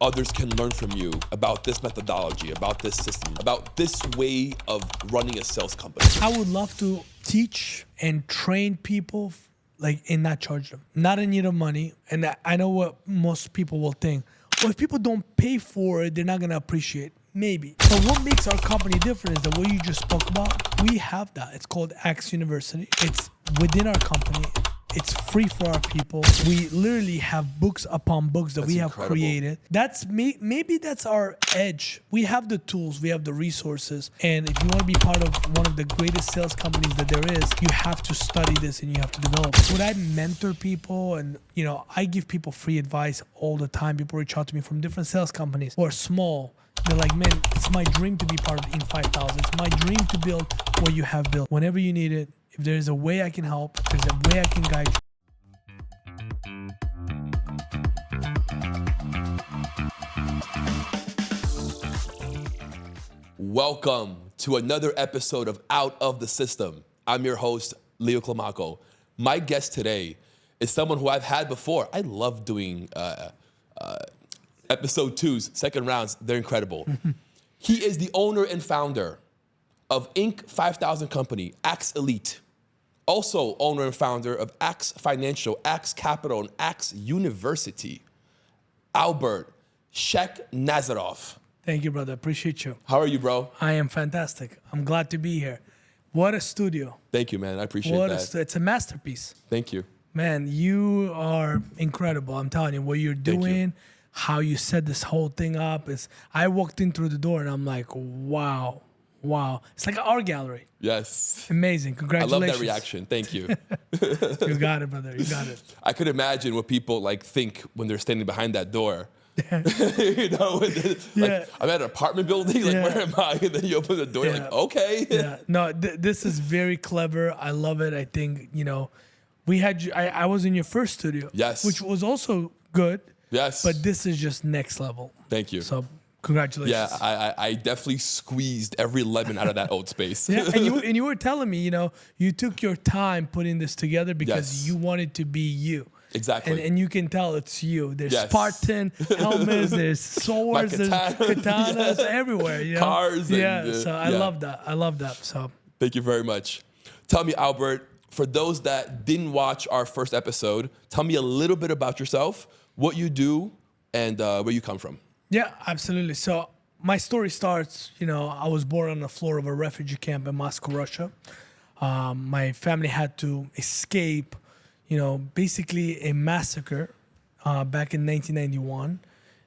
others can learn from you about this methodology, about this system, about this way of running a sales company? I would love to teach and train people and not charge them. Not in need of money. And I know what most people will think. Well, if people don't pay for it, they're not going to appreciate it. Maybe. But what makes our company different is that what you just spoke about, we have that. It's called Axe University. It's within our company. It's free for our people. We literally have books upon books that we have created. That's maybe that's our edge. We have the tools, we have the resources. And if you want to be part of one of the greatest sales companies that there is, you have to study this and you have to develop. Would I mentor people? And I give people free advice all the time. People reach out to me from different sales companies who are small. They're like, man, it's my dream to be part of Inc. 5000. It's my dream to build what you have built. Whenever you need it, if there's a way I can help, if there's a way I can guide you. Welcome to another episode of Out of the System. I'm your host, Leo Climaco. My guest today is someone who I've had before. I love doing episode 2s, second rounds. They're incredible. He is the owner and founder of Inc. 5000 company, Axe Elite. Also owner and founder of Axe Financial, Axe Capital, and Axe University. Albert Shakhnazarov. Thank you, brother. Appreciate you. How are you, bro? I am fantastic. I'm glad to be here. What a studio. Thank you, man. I appreciate that. It's a masterpiece. Thank you. Man, you are incredible. I'm telling you, what you're doing, how you set this whole thing up. I walked in through the door and I'm like, wow. Wow. It's like an art gallery. Yes. Amazing. Congratulations. I love that reaction. Thank you. You got it, brother. You got it. I could imagine what people think when they're standing behind that door. I'm at an apartment building. Where am I? And then you open the door. You're like, okay. Yeah. No, this is very clever. I love it. I think, we had you. I was in your first studio. Yes. Which was also good. Yes. But this is just next level. Thank you. So congratulations. Yeah, I definitely squeezed every lemon out of that old space. Yeah, and you were telling me, you took your time putting this together because you wanted to be you. Exactly. And you can tell it's you. There's Spartan helmets, there's swords, there's katanas everywhere. Cars. So I love that. I love that. So thank you very much. Tell me, Albert, for those that didn't watch our first episode, tell me a little bit about yourself, what you do, and where you come from. Yeah, absolutely. So my story starts, I was born on the floor of a refugee camp in Moscow, Russia. My family had to escape, basically a massacre back in 1991,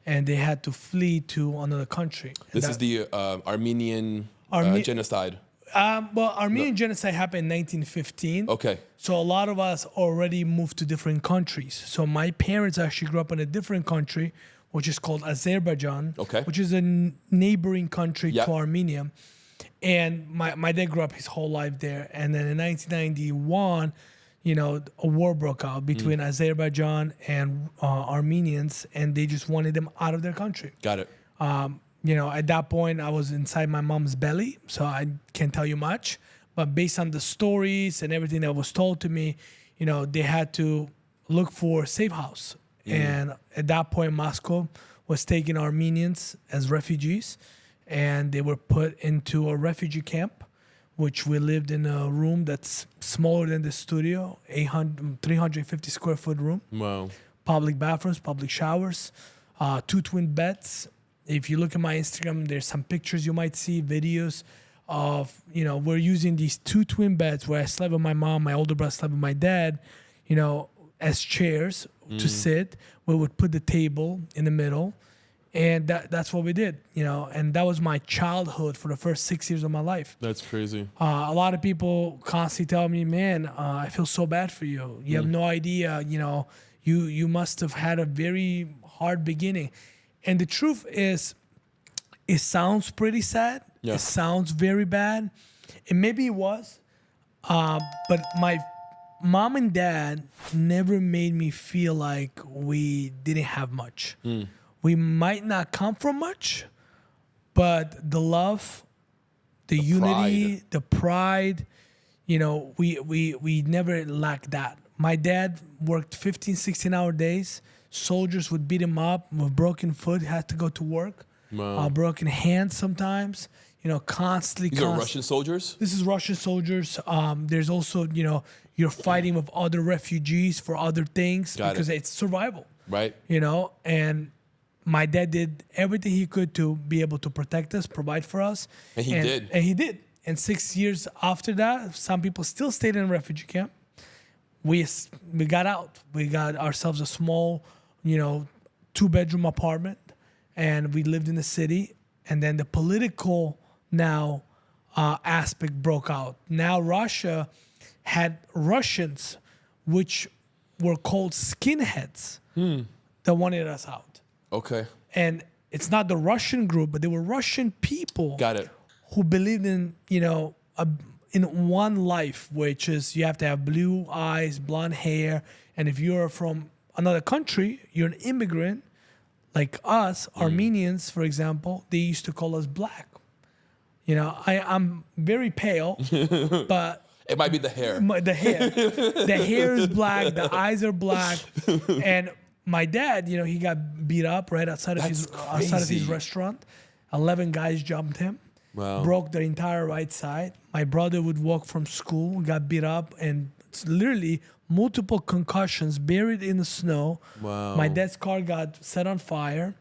and they had to flee to another country. This is the Armenian genocide. Armenian genocide happened in 1915. Okay. So a lot of us already moved to different countries. So my parents actually grew up in a different country, which is called Azerbaijan, which is a neighboring country to Armenia. And my dad grew up his whole life there. And then in 1991, a war broke out between Azerbaijan and Armenians, and they just wanted them out of their country. Got it. At that point, I was inside my mom's belly, so I can't tell you much. But based on the stories and everything that was told to me, they had to look for a safe house. And at that point, Moscow was taking Armenians as refugees, and they were put into a refugee camp, which we lived in a room that's smaller than the studio, 350 square foot room. Wow. Public bathrooms, public showers, 2 twin beds. If you look at my Instagram, there's some pictures you might see, videos of, we're using these 2 twin beds where I slept with my mom, my older brother slept with my dad, as chairs to sit. We would put the table in the middle, and that's what we did, and that was my childhood for the first 6 years of my life. That's crazy. A lot of people constantly tell me, man, I feel so bad for you. You have no idea, you must have had a very hard beginning. And the truth is, it sounds pretty sad. Yeah. It sounds very bad. And maybe it was, but my mom and dad never made me feel like we didn't have much. We might not come from much, but the love, the unity, the pride, we never lacked that. My dad worked 15, 16-hour days soldiers would beat him up with broken foot, had to go to work, Wow. broken hands sometimes, constantly. These are Russian soldiers? This is Russian soldiers. There's also, you're fighting with other refugees for other things because it's survival. Right. And my dad did everything he could to be able to protect us, provide for us. And he did. And he did. And 6 years after that, some people still stayed in a refugee camp. We got out. We got ourselves a small, 2-bedroom apartment, and we lived in the city. And then the political now aspect broke out. Now Russia had Russians, which were called skinheads, that wanted us out. Okay. And it's not the Russian group, but they were Russian people. Got it. Who believed in, in one life, which is you have to have blue eyes, blonde hair. And if you're from another country, you're an immigrant, like us, Armenians, for example, they used to call us black. I'm very pale, but it might be the hair. The hair is black, the eyes are black. And my dad, he got beat up right outside of his restaurant. 11 guys jumped him. Wow. Broke the entire right side. My brother would walk from school, got beat up, and it's literally multiple concussions, buried in the snow. Wow. My dad's car got set on fire.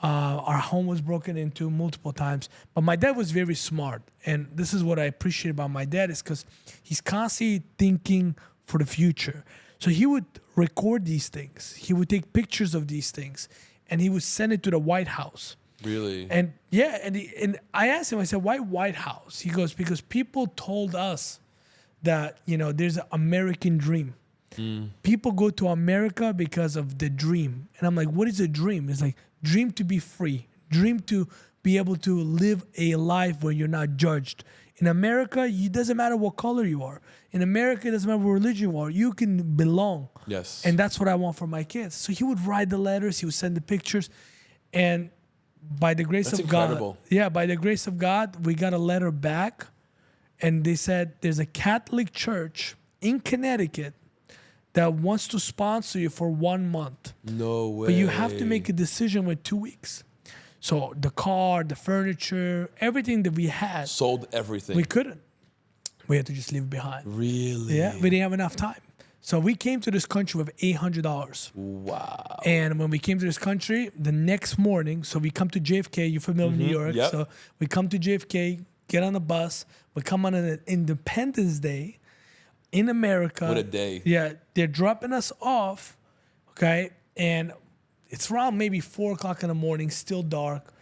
Our home was broken into multiple times. But my dad was very smart. And this is what I appreciate about my dad is because he's constantly thinking for the future. So he would record these things. He would take pictures of these things. And he would send it to the White House. Really? And yeah, and I asked him, I said, why White House? He goes, because people told us that, there's an American dream. People go to America because of the dream. And I'm like, what is a dream? It's like, dream to be free. Dream to be able to live a life where you're not judged. In America, it doesn't matter what color you are. In America, it doesn't matter what religion you are. You can belong. Yes. And that's what I want for my kids. So he would write the letters. He would send the pictures. And by the grace That's of incredible. God, by the grace of God, we got a letter back, and they said there's a Catholic church in Connecticut that wants to sponsor you for 1 month. No way. But you have to make a decision with 2 weeks. So the car, the furniture, everything that we had, sold everything. we couldn't. We had to just leave it behind. Really? Yeah, we didn't have enough time. So we came to this country with $800. Wow. And when we came to this country, the next morning, so we come to JFK, you're familiar with New York. Yep. So we come to JFK, get on a bus, we come on an Independence Day in America. What a day. Yeah, they're dropping us off, okay? And it's around maybe 4 o'clock in the morning, still dark.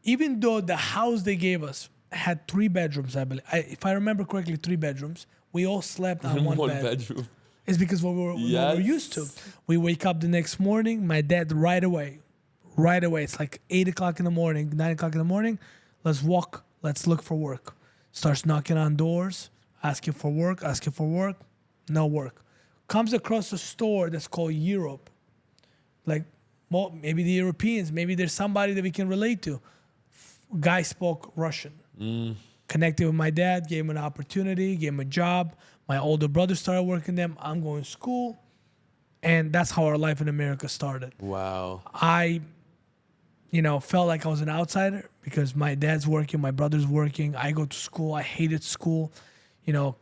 Even though the house they gave us had 3 bedrooms, I believe. If I remember correctly, 3 bedrooms. We all slept on one bed. bedroom. It's because what what we're used to. We wake up the next morning, my dad right away. It's like 8 o'clock in the morning, 9 o'clock in the morning. Let's walk. Let's look for work. Starts knocking on doors, asking for work. No work. Comes across a store that's called Europe. Like, well, maybe the Europeans, maybe there's somebody that we can relate to. Guy spoke Russian. Connected with my dad, gave him an opportunity, gave him a job. My older brother started working them. I'm going to school. And that's how our life in America started. Wow. I, felt like I was an outsider because my dad's working, my brother's working. I go to school. I hated school.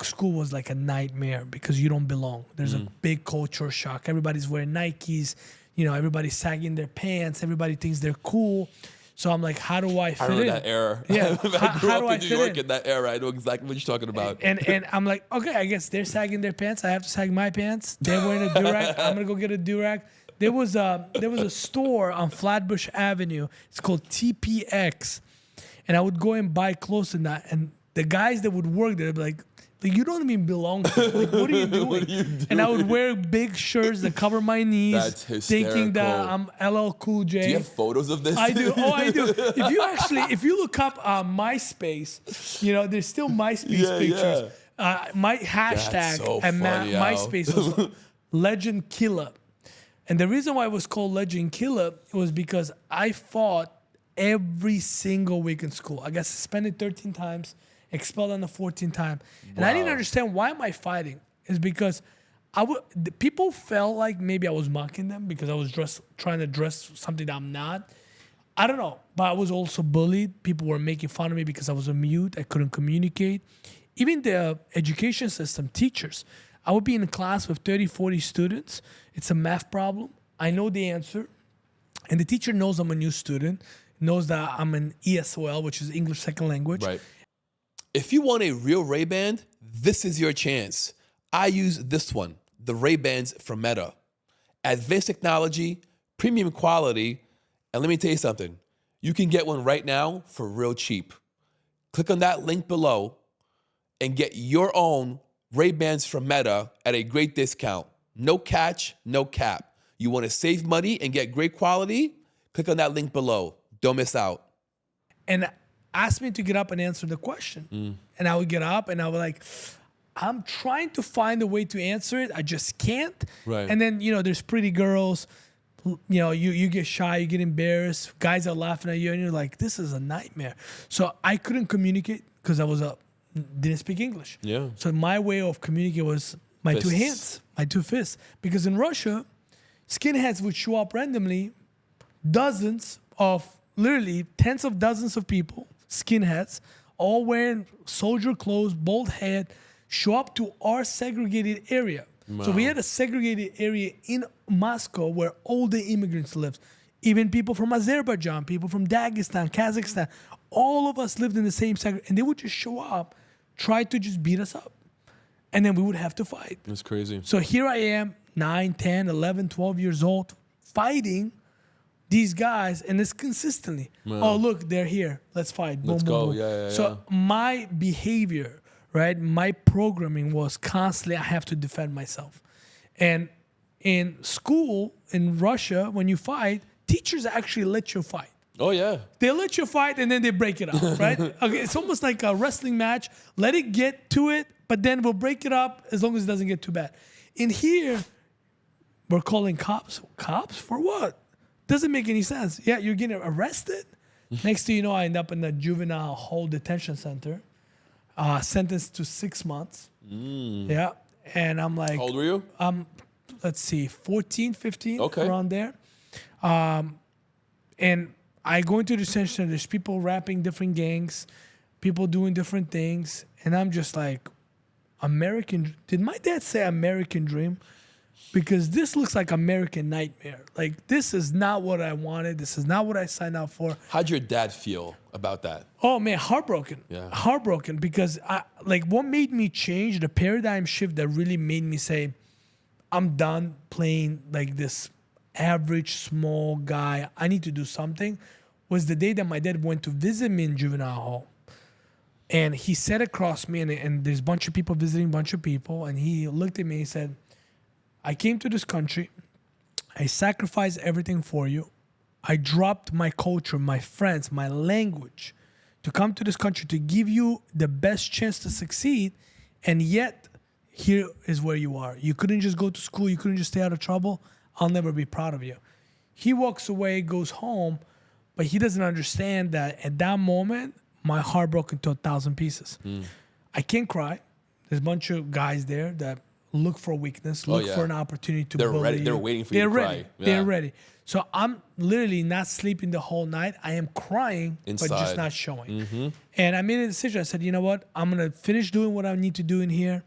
School was like a nightmare because you don't belong. There's a big culture shock. Everybody's wearing Nikes. Everybody's sagging their pants. Everybody thinks they're cool. So I'm like, how do I fit in? I remember that era. Yeah. I grew how do up I in New fit York in? in that era. I know exactly what you're talking about. And I'm like, okay, I guess they're sagging their pants. I have to sag my pants. They're wearing a durag. I'm gonna go get a durag. There was a store on Flatbush Avenue. It's called TPX, and I would go and buy clothes in that. And the guys that would work there, they'd be like, you don't even belong here. Like, what are you doing? And I would wear big shirts that cover my knees, That's hysterical. thinking that I'm LL Cool J. Do you have photos of this? I do. Oh, I do. If you look up MySpace, there's still MySpace pictures. My hashtag That's so and funny, MySpace was Legend Killer. And the reason why it was called Legend Killer was because I fought every single week in school. I got suspended 13 times, expelled on the 14th time. And I didn't understand why am I fighting. It's because The people felt like maybe I was mocking them because I was trying to dress something that I'm not. I don't know, but I was also bullied. People were making fun of me because I was a mute. I couldn't communicate. Even the education system, teachers. I would be in a class with 30, 40 students. It's a math problem. I know the answer. And the teacher knows I'm a new student, knows that I'm an ESOL, which is English Second Language. Right. If you want a real Ray-Ban, this is your chance. I use this one, the Ray-Bans from Meta. Advanced technology, premium quality, and let me tell you something. You can get one right now for real cheap. Click on that link below and get your own Ray-Bans from Meta at a great discount. No catch, no cap. You want to save money and get great quality? Click on that link below. Don't miss out. And ask me to get up and answer the question. And I would get up and I would like, I'm trying to find a way to answer it. I just can't. Right. And then, there's pretty girls. You get shy, you get embarrassed. Guys are laughing at you, and you're like, this is a nightmare. So I couldn't communicate because didn't speak English. Yeah. So my way of communicating was my Fists. two hands, my two fists. Because in Russia, skinheads would show up randomly, literally tens of dozens of people, skinheads, all wearing soldier clothes, bald head, show up to our segregated area. Wow. So we had a segregated area in Moscow where all the immigrants lived. Even people from Azerbaijan, people from Dagestan, Kazakhstan, all of us lived in the same segregation. And they would just show up, try to just beat us up. And then we would have to fight. That's crazy. So here I am, 9, 10, 11, 12 years old, fighting these guys, and it's consistently. Wow. Oh, look, they're here. Let's fight. Let's boom, go. boom, boom. Yeah. So my behavior, right, my programming was constantly, I have to defend myself. And in school, in Russia, when you fight, teachers actually let you fight. Oh, yeah. They let you fight and then they break it up, right? Okay, it's almost like a wrestling match. Let it get to it, but then we'll break it up as long as it doesn't get too bad. In here, we're calling cops. Cops? For what? Doesn't make any sense. Yeah, you're getting arrested. Next thing you know, I end up in the Juvenile Hall Detention Center, sentenced to 6 months. Yeah, and I'm like... How old were you? Let's see, 14, 15, Okay. around there. And I go into the detention center, there's people rapping different gangs, people doing different things, and I'm just like, did my dad say American dream? Because this looks like American nightmare. Like, this is not what I wanted. This is not what I signed up for. How'd your dad feel about that? Oh man, heartbroken. Yeah. Heartbroken because what made me change, the paradigm shift that really made me say, I'm done playing like this average small guy. I need to do something. Was the day that my dad went to visit me in Juvenile Hall. And he sat across me and there's a bunch of people visiting a bunch of people. And he looked at me and he said, I came to this country. I sacrificed everything for you. I dropped my culture, my friends, my language to come to this country to give you the best chance to succeed. And yet, here is where you are. You couldn't just go to school. You couldn't just stay out of trouble. I'll never be proud of you. He walks away, goes home, but he doesn't understand that at that moment, my heart broke into 1,000 pieces. I can't cry. There's a bunch of guys there that look for weakness, look for an opportunity to bully ready. you. They're waiting for you to ready. cry. Yeah. They're ready. So I'm literally not sleeping the whole night. I am crying, Inside. but just not showing. And I made a decision. I said, you know what? I'm going to finish doing what I need to do in here.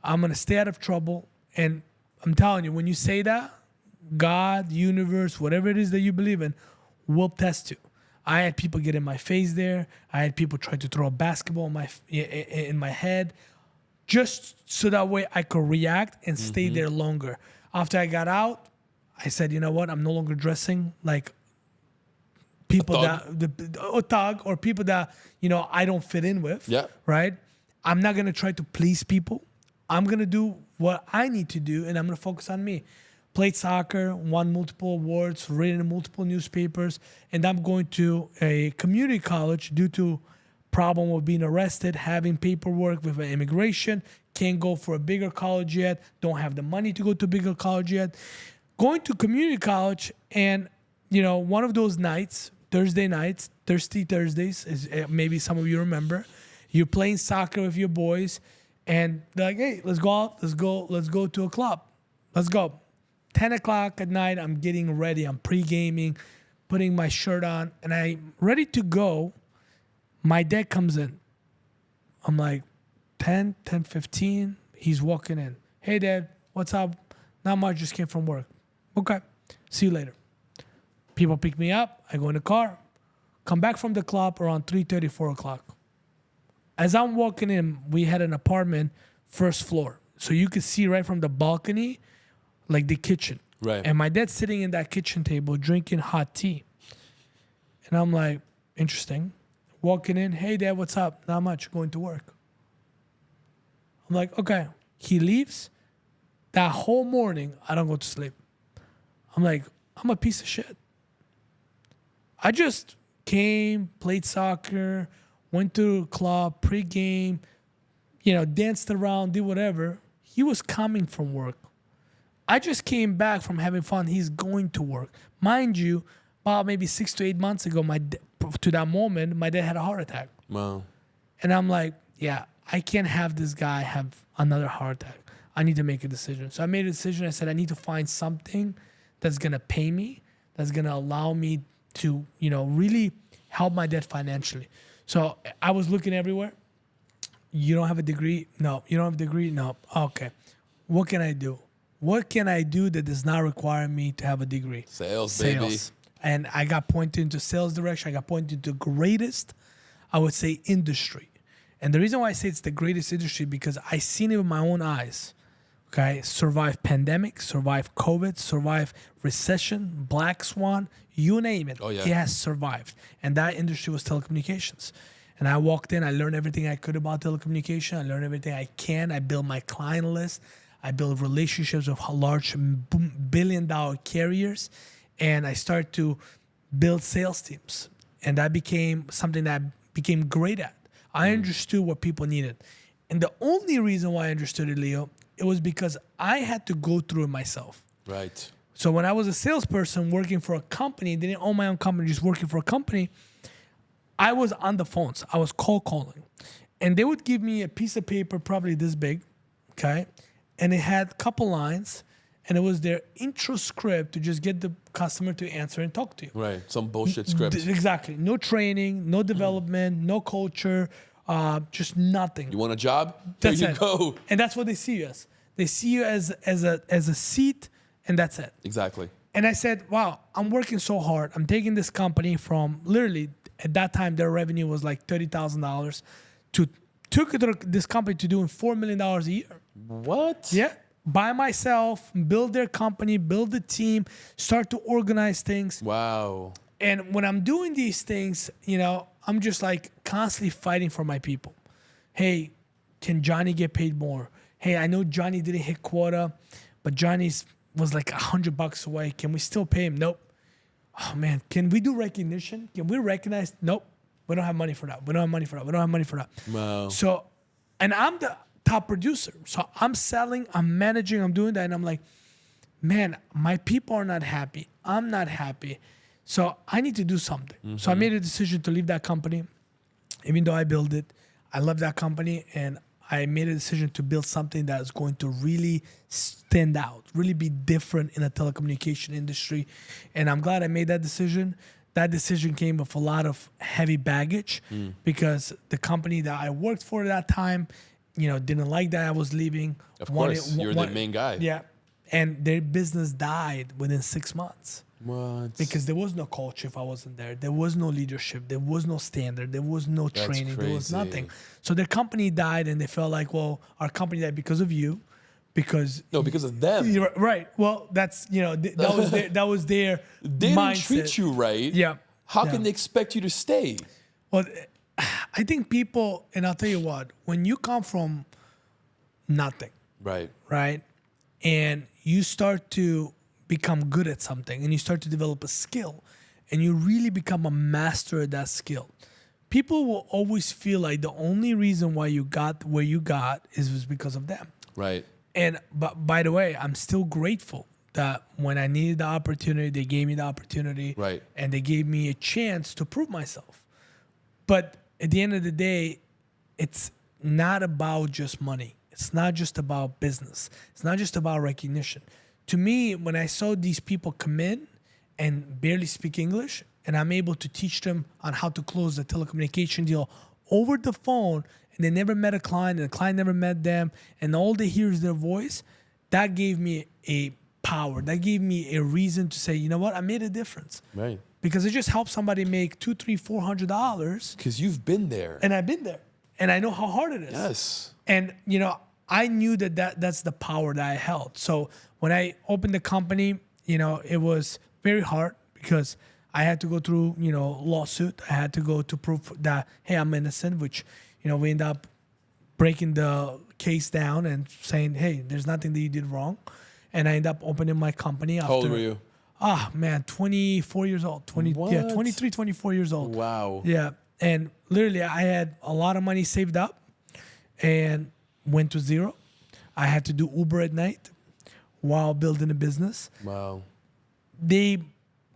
I'm going to stay out of trouble. And I'm telling you, when you say that, God, universe, whatever it is that you believe in, will test you. I had people get in my face there. I had people try to throw a basketball in my head, just so that way I could react and stay there longer. After I got out, I said, you know what? I'm no longer dressing like people a thug or people that, I don't fit in with. Yeah. Right? I'm not going to try to please people. I'm going to do what I need to do, and I'm going to focus on me. Played soccer, won multiple awards, written in multiple newspapers, and I'm going to a community college due to problem of being arrested, having paperwork with immigration, can't go for a bigger college yet, don't have the money to go to a bigger college yet. Going to community college, and one of those nights, Thursday nights, Thirsty Thursdays, maybe some of you remember, you're playing soccer with your boys, And they're like, hey, let's go out. Let's go to a club. Let's go. 10 o'clock at night, I'm getting ready. I'm pre-gaming, putting my shirt on, and I'm ready to go. My dad comes in. I'm like, 10:15. He's walking in. Hey, Dad, what's up? Not much, just came from work. Okay, see you later. People pick me up. I go in the car. Come back from the club around 3:30, 4 o'clock. As I'm walking in, we had an apartment, first floor. So you could see right from the balcony, like the kitchen. Right. And my dad's sitting in that kitchen table drinking hot tea. And I'm like, interesting. Walking in, hey, Dad, what's up? Not much, going to work. I'm like, okay. He leaves. That whole morning, I don't go to sleep. I'm like, I'm a piece of shit. I just came, played soccer, went to a club, pre-game, danced around, did whatever. He was coming from work. I just came back from having fun. He's going to work. Mind you, about maybe 6 to 8 months ago, to that moment, my dad had a heart attack. Wow. And I'm like, yeah, I can't have this guy have another heart attack. I need to make a decision. So I made a decision. I said, I need to find something that's going to pay me, that's going to allow me to, really help my dad financially. So I was looking everywhere. You don't have a degree? No. You don't have a degree? No. Okay. What can I do? What can I do that does not require me to have a degree? Sales, baby. And I got pointed into sales direction. I got pointed into the greatest, I would say, industry. And the reason why I say it's the greatest industry because I seen it with my own eyes. Okay, survive pandemic, survive COVID, survive recession, black swan, you name it. Oh, yeah. It has survived. And that industry was telecommunications. And I walked in, I learned everything I could about telecommunication. I learned everything I can. I built my client list. I built relationships with large billion-dollar carriers. And I started to build sales teams. And that became something that I became great at. I understood what people needed. And the only reason why I understood it, Leo, it was because I had to go through it myself. Right. So when I was a salesperson working for a company, didn't own my own company, just working for a company, I was on the phones. I was cold calling. And they would give me a piece of paper probably this big, okay? And it had a couple lines, and it was their intro script to just get the customer to answer and talk to you. Right. Some bullshit script. Exactly. No training, no development, no culture, just nothing. You want a job? That's There you it. go. And that's what they see you as. They see you as a seat, and that's it. Exactly. And I said, wow, I'm working so hard. I'm taking this company from literally, at that time, their revenue was like $30,000 took this company to doing $4 million a year. What? Yeah. By myself, build their company, build the team, start to organize things. Wow. And when I'm doing these things, I'm just like constantly fighting for my people. Hey, can Johnny get paid more? Hey, I know Johnny didn't hit quota, but Johnny's was like $100 away. Can we still pay him? Nope. Oh man, can we do recognition? Can we recognize? Nope. We don't have money for that. We don't have money for that. We don't have money for that. Wow. So, and I'm the top producer. So I'm selling, I'm managing, I'm doing that. And I'm like, man, my people are not happy. I'm not happy. So I need to do something. Mm-hmm. So I made a decision to leave that company. Even though I built it, I love that company. And I made a decision to build something that is going to really stand out, really be different in the telecommunication industry. And I'm glad I made that decision. That decision came with a lot of heavy baggage because the company that I worked for at that time, didn't like that I was leaving. Of course, you're the main guy. Yeah. And their business died within 6 months. What? Because there was no culture if I wasn't there. There was no leadership. There was no standard. There was no training. There was nothing. So their company died and they felt like, well, our company died because of you. Because of them. Right. Well, that's, that was their They didn't mindset. treat you right. Yeah. How can they expect you to stay? Well, I think people, and I'll tell you what, when you come from nothing, right, and you start to become good at something and you start to develop a skill and you really become a master at that skill, people will always feel like the only reason why you got where you got is because of them. Right. And but by the way, I'm still grateful that when I needed the opportunity, they gave me the opportunity. Right. And they gave me a chance to prove myself. But at the end of the day, it's not about just money. It's not just about business. It's not just about recognition. To me, when I saw these people come in and barely speak English, and I'm able to teach them on how to close a telecommunication deal over the phone, and they never met a client, and the client never met them, and all they hear is their voice, that gave me a power. That gave me a reason to say, you know what, I made a difference. Right. Because it just helped somebody make $200, $300, $400. Because you've been there. And I've been there. And I know how hard it is. Yes. And, you know, I knew that's the power that I held. So when I opened the company, you know, it was very hard because I had to go through, you know, lawsuit. I had to go to prove that, hey, I'm innocent, which, you know, we end up breaking the case down and saying, hey, there's nothing that you did wrong. And I ended up opening my company after. How old were you? Ah, man, 24 years old. 23, 24 years old. Wow. Yeah. And literally, I had a lot of money saved up and went to zero. I had to do Uber at night while building a business. Wow. They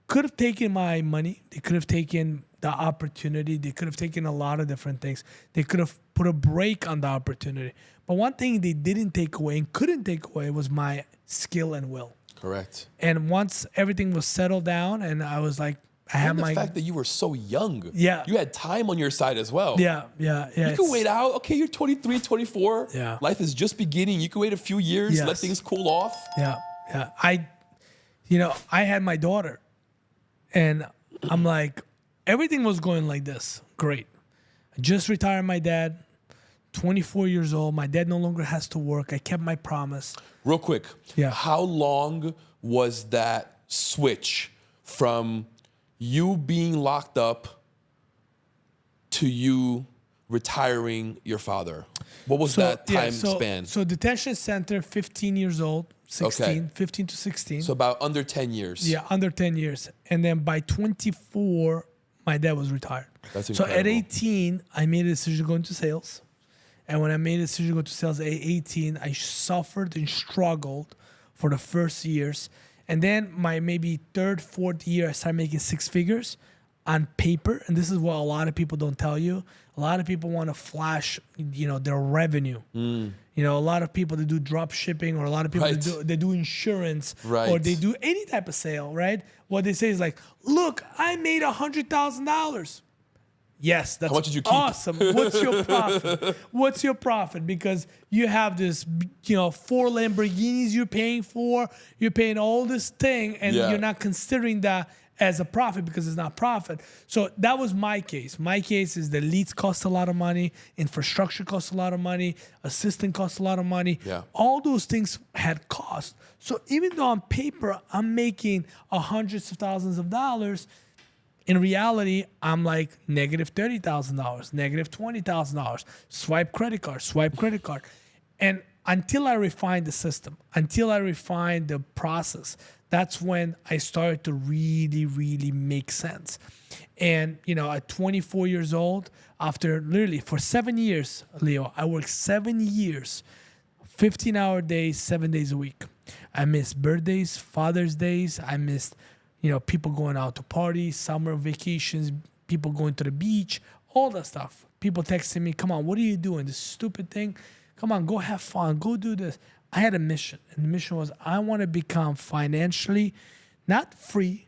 could have taken my money. They could have taken the opportunity. They could have taken a lot of different things. They could have put a break on the opportunity. But one thing they didn't take away and couldn't take away was my skill and will. Correct. And once everything was settled down and I was like, I had And the my... fact that you were so young. Yeah. You had time on your side as well. Yeah. You can wait out. Okay, you're 23, 24. Yeah. Life is just beginning. You can wait a few years, let Yes. things cool off. Yeah. I had my daughter and I'm like, everything was going like this. Great. I just retired my dad, 24 years old. My dad no longer has to work. I kept my promise. Real quick. Yeah. How long was that switch from you being locked up to you retiring your father? What was that time span? So detention center, 15 years old, 16, Okay. 15 to 16. So about under 10 years. Yeah, under 10 years. And then by 24, my dad was retired. That's So at incredible. 18, I made a decision to go into sales. And when I made a decision to go to sales at 18, I suffered and struggled for the first years. And then my maybe third, fourth year, I started making six figures on paper. And this is what a lot of people don't tell you. A lot of people want to flash, you know, their revenue. You know, a lot of people that do drop shipping, or a lot of people Right. that do insurance, Right. or they do any type of sale, right? What they say is like, look, I made $100,000. Yes, that's How much did you keep? awesome. What's your profit? What's your profit? Because you have this, you know, 4 Lamborghinis you're paying for. You're paying all this thing, and Yeah. you're not considering that as a profit because it's not profit. So that was my case. My case is the leads cost a lot of money, infrastructure costs a lot of money, assistant costs a lot of money. Yeah. All those things had cost. So even though on paper I'm making hundreds of thousands of dollars, in reality, I'm like negative $30,000, negative $20,000. Swipe credit card. And until I refined the system, until I refined the process, that's when I started to really, really make sense. And, you know, at 24 years old, after literally for 7 years, Leo, I worked 7 years, 15-hour days, 7 days a week. I missed birthdays, Father's Days. I missed, you know, people going out to parties, summer vacations, people going to the beach, all that stuff. People texting me, come on, what are you doing? This stupid thing? Come on, go have fun. Go do this. I had a mission. And the mission was I want to become financially, not free,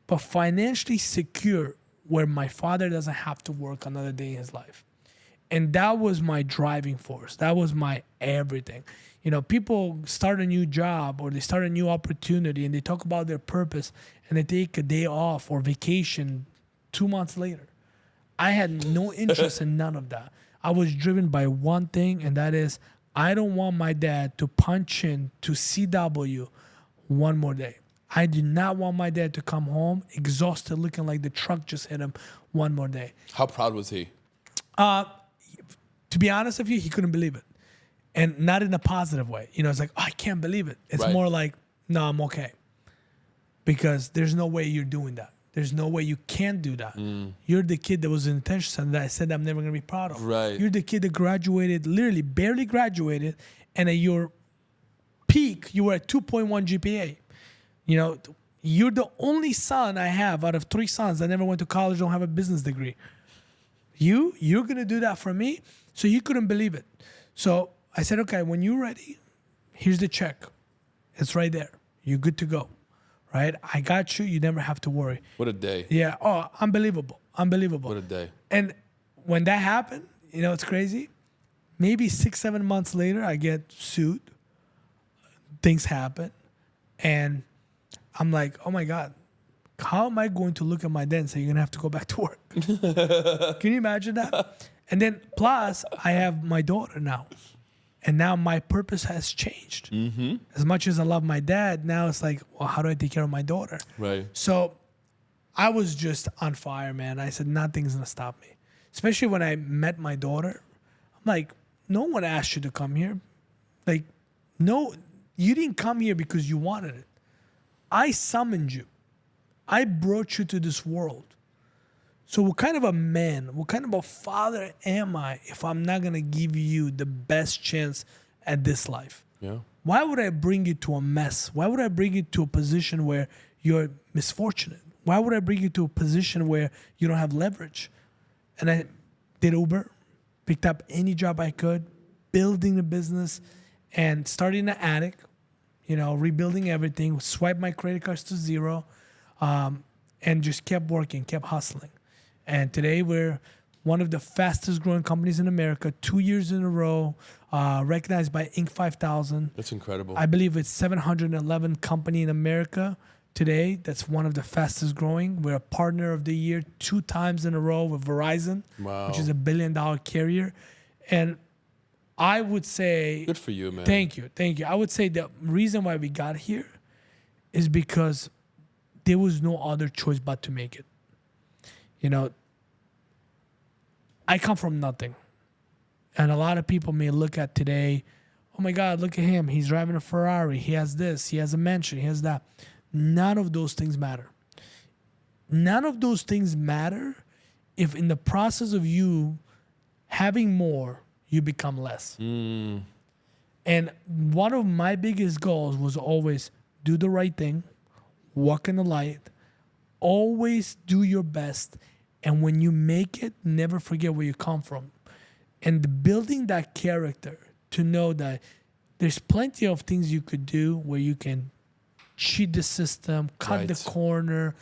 but financially secure where my father doesn't have to work another day in his life. And that was my driving force. That was my everything. You know, people start a new job or they start a new opportunity and they talk about their purpose and they take a day off or vacation 2 months later. I had no interest in none of that. I was driven by one thing, and that is I don't want my dad to punch in to CW one more day. I do not want my dad to come home exhausted, looking like the truck just hit him one more day. How proud was he? To be honest with you, he couldn't believe it. And not in a positive way. You know, it's like, oh, I can't believe it. It's Right. more like, no, I'm okay. Because there's no way you're doing that. There's no way you can do that. You're the kid that was in the detention center that I said I'm never going to be proud of. Right. You're the kid that graduated, literally barely graduated, and at your peak, you were at 2.1 GPA. You know, you're the only son I have out of 3 sons that never went to college, don't have a business degree. You're going to do that for me? So he couldn't believe it. So I said, okay, when you're ready, here's the check. It's right there. You're good to go, right? I got you. You never have to worry. What a day. Yeah. Oh, unbelievable. Unbelievable. What a day. And when that happened, you know, it's crazy. Maybe 6-7 months later, I get sued. Things happen. And I'm like, oh my God, how am I going to look at my dad and say, you're going to have to go back to work? Can you imagine that? And then plus, I have my daughter now. And now my purpose has changed. Mm-hmm. As much as I love my dad, now it's like, well, how do I take care of my daughter? Right. So I was just on fire, man. I said, nothing's going to stop me. Especially when I met my daughter. I'm like, no one asked you to come here. Like, no, you didn't come here because you wanted it. I summoned you. I brought you to this world. So what kind of a man, what kind of a father am I if I'm not going to give you the best chance at this life? Yeah. Why would I bring you to a mess? Why would I bring you to a position where you're misfortunate? Why would I bring you to a position where you don't have leverage? And I did Uber, picked up any job I could, building a business and starting an attic, you know, rebuilding everything, swiped my credit cards to zero, and just kept working, kept hustling. And today we're one of the fastest growing companies in America, 2 years in a row, recognized by Inc. 5000. That's incredible. I believe it's 711 company in America today that's one of the fastest growing. We're a partner of the year 2 times in a row with Verizon, Wow. which is a $1 billion carrier. And I would say... Good for you, man. Thank you. Thank you. I would say the reason why we got here is because there was no other choice but to make it. You know, I come from nothing. And a lot of people may look at today, oh my God, look at him. He's driving a Ferrari. He has this. He has a mansion. He has that. None of those things matter. None of those things matter if in the process of you having more, you become less. And one of my biggest goals was always do the right thing, walk in the light, always do your best. And when you make it, never forget where you come from. And building that character to know that there's plenty of things you could do where you can cheat the system, cut the corner,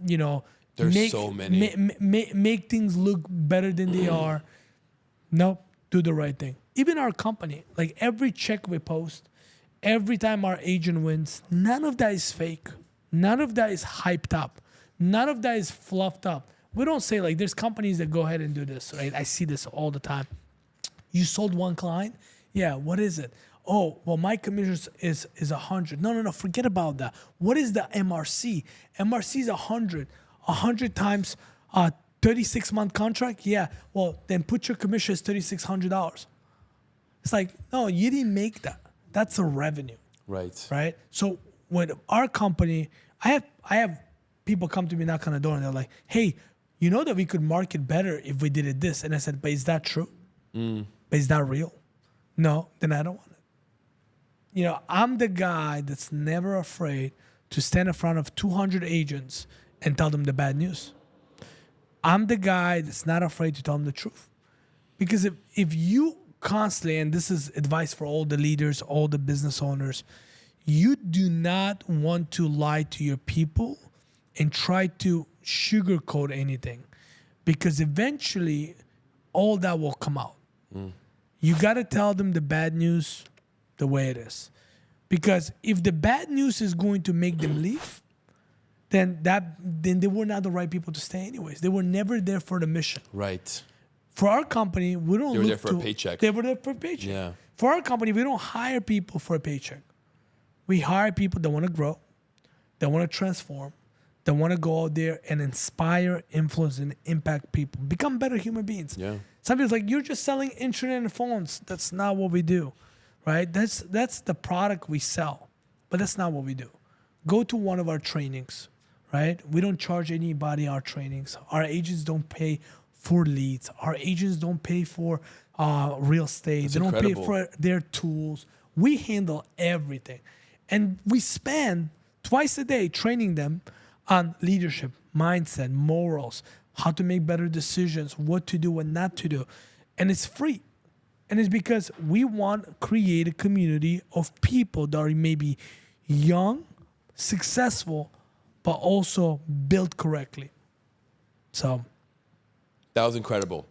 you know, there's so many. Make things look better than they are. Nope, do the right thing. Even our company, like every check we post, every time our agent wins, none of that is fake. None of that is hyped up. None of that is fluffed up. We don't say like there's companies that go ahead and do this, right? I see this all the time. You sold one client? Yeah, what is it? Oh, well, my commission is 100. No, forget about that. What is the MRC? MRC is 100. 100 times 36-month contract? Yeah, well, then put your commission as $3,600. It's like, no, you didn't make that. That's a revenue. Right. Right? So with our company, I have people come to me knock on the door and they're like, hey, you know that we could market better if we did it this. And I said, but is that true? But is that real? No, then I don't want it. You know, I'm the guy that's never afraid to stand in front of 200 agents and tell them the bad news. I'm the guy that's not afraid to tell them the truth. Because if you constantly, and this is advice for all the leaders, all the business owners, you do not want to lie to your people and try to sugarcoat anything, because eventually all that will come out. You got to tell them the bad news the way it is. Because if the bad news is going to make them leave, then they were not the right people to stay anyways. They were never there for the mission. Right. For our company, we don't They were look there for a paycheck. They were there for a paycheck. Yeah. For our company, we don't hire people for a paycheck. We hire people that want to grow, that want to transform, that want to go out there and inspire, influence, and impact people. Become better human beings. Yeah. Some people's like, you're just selling internet and phones. That's not what we do, right? That's the product we sell, but that's not what we do. Go to one of our trainings, right? We don't charge anybody our trainings. Our agents don't pay for leads. Our agents don't pay for real estate. That's they don't incredible. pay for their tools. We handle everything. And we spend twice a day training them on leadership, mindset, morals, how to make better decisions, what to do, what not to do. And it's free. And it's because we want to create a community of people that are maybe young, successful, but also built correctly. So that was incredible.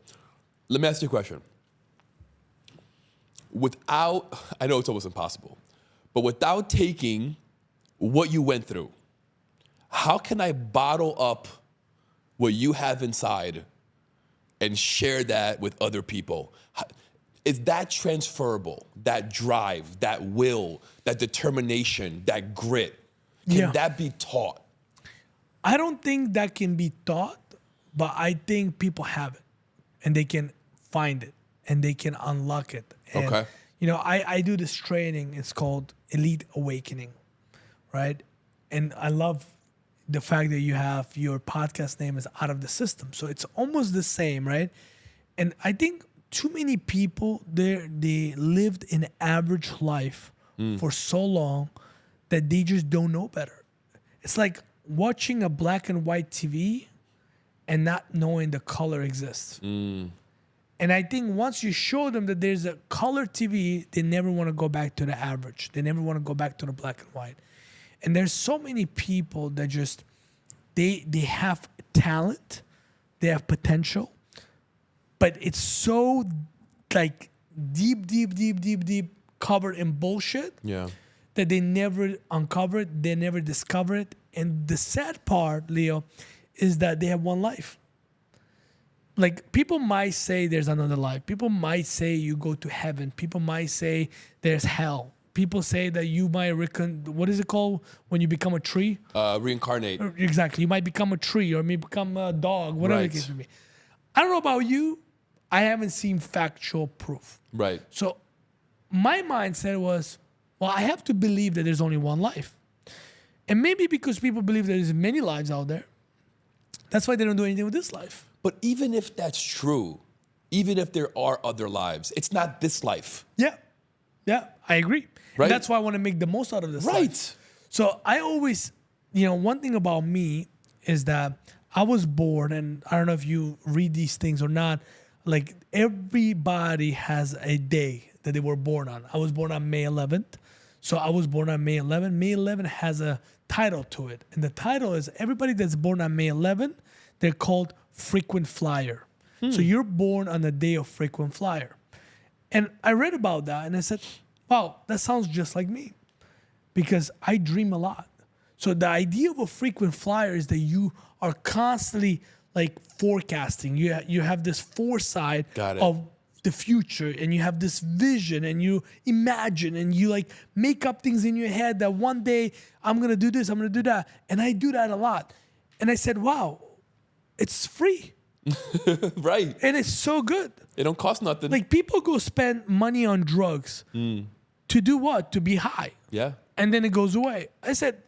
Let me ask you a question. Without, I know it's almost impossible, but without taking what you went through, how can I bottle up what you have inside and share that with other people? Is that transferable? That drive, that will, that determination, that grit? Can that be taught? I don't think that can be taught, but I think people have it and they can find it and they can unlock it. And, Okay. you know, I do this training. It's called Elite Awakening, right? And I love the fact that you have your podcast name is Out of the System. So it's almost the same, right? And I think too many people, they lived an average life for so long that they just don't know better. It's like watching a black and white TV and not knowing the color exists. And I think once you show them that there's a color TV, they never want to go back to the average. They never want to go back to the black and white. And there's so many people that just, they have talent, they have potential, but it's so like deep covered in bullshit that they never uncover it, they never discover it. And the sad part, Leo, is that they have one life. Like, people might say there's another life. People might say you go to heaven. People might say there's hell. People say that you might, what is it called when you become a tree? Reincarnate. Exactly. You might become a tree or maybe become a dog, whatever the case may be. I don't know about you. I haven't seen factual proof. Right. So my mindset was, well, I have to believe that there's only one life. And maybe because people believe there's many lives out there, that's why they don't do anything with this life. But even if that's true, even if there are other lives, it's not this life. Yeah, I agree. Right? And that's why I want to make the most out of this Right. life. So I always, one thing about me is that I was born, and I don't know if you read these things or not, like everybody has a day that they were born on. I was born on May 11th. So I was born on May 11th. May 11th has a title to it. And the title is everybody that's born on May 11th, they're called frequent flyer. So you're born on the day of frequent flyer. And I read about that and I said, wow, that sounds just like me because I dream a lot. So the idea of a frequent flyer is that you are constantly like forecasting. You have this foresight of the future and you have this vision and you imagine and you like make up things in your head that one day I'm going to do this, I'm going to do that. And I do that a lot. And I said, wow, it's free. Right. And it's so good. It don't cost nothing. Like people go spend money on drugs to do what? To be high. Yeah. And then it goes away. I said,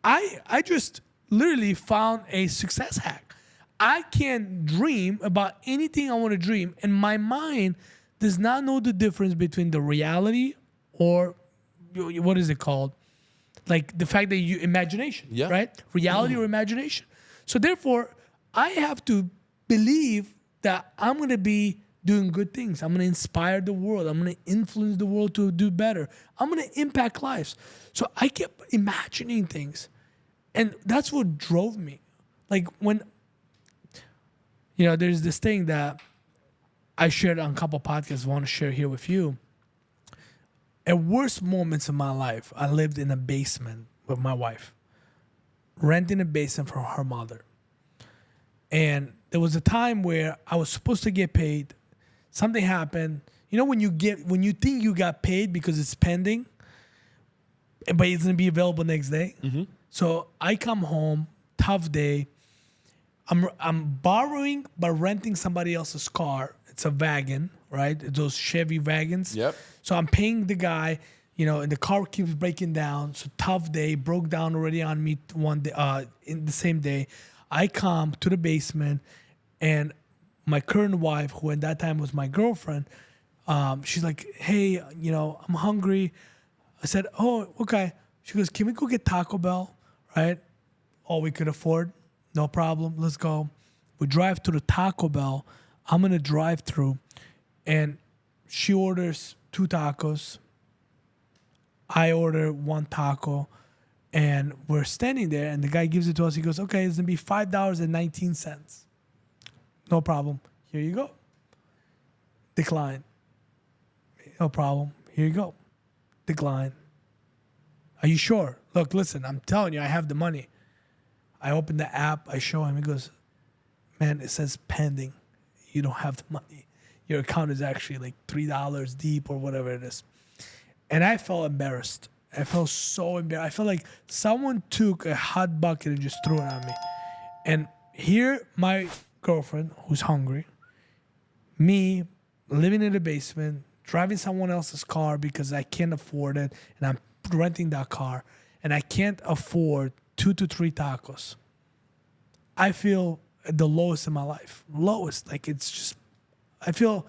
I just literally found a success hack. I can dream about anything I want to dream. And my mind does not know the difference between the reality or what is it called? Like the fact that you imagination, right? Reality or imagination. So therefore, I have to believe that I'm going to be doing good things. I'm going to inspire the world. I'm going to influence the world to do better. I'm going to impact lives. So I kept imagining things. And that's what drove me. Like when, there's this thing that I shared on a couple podcasts I want to share here with you. At worst moments in my life, I lived in a basement with my wife, renting a basement from her mother. And there was a time where I was supposed to get paid. Something happened. You know when you think you got paid because it's pending, but it's gonna be available next day. Mm-hmm. So I come home, tough day. I'm borrowing but renting somebody else's car. It's a wagon, right? Those Chevy wagons. Yep. So I'm paying the guy, and the car keeps breaking down. So tough day, broke down already on me one day, in the same day. I come to the basement, and my current wife, who at that time was my girlfriend, she's like, hey, I'm hungry. I said, oh, okay. She goes, can we go get Taco Bell, right? All we could afford, no problem, let's go. We drive to the Taco Bell. I'm in a drive-through, and she orders 2 tacos. I order 1 taco, and we're standing there, and the guy gives it to us. He goes, okay, it's going to be $5.19. No problem. Here you go. Decline. No problem. Here you go. Decline. Are you sure? Look, listen, I'm telling you, I have the money. I open the app. I show him. He goes, man, it says pending. You don't have the money. Your account is actually like $3 deep or whatever it is. And I felt embarrassed. I felt so embarrassed. I felt like someone took a hot bucket and just threw it on me. And here, my girlfriend, who's hungry, me living in the basement, driving someone else's car because I can't afford it, and I'm renting that car, and I can't afford 2 to 3 tacos. I feel the lowest in my life. Lowest. Like, it's just, I feel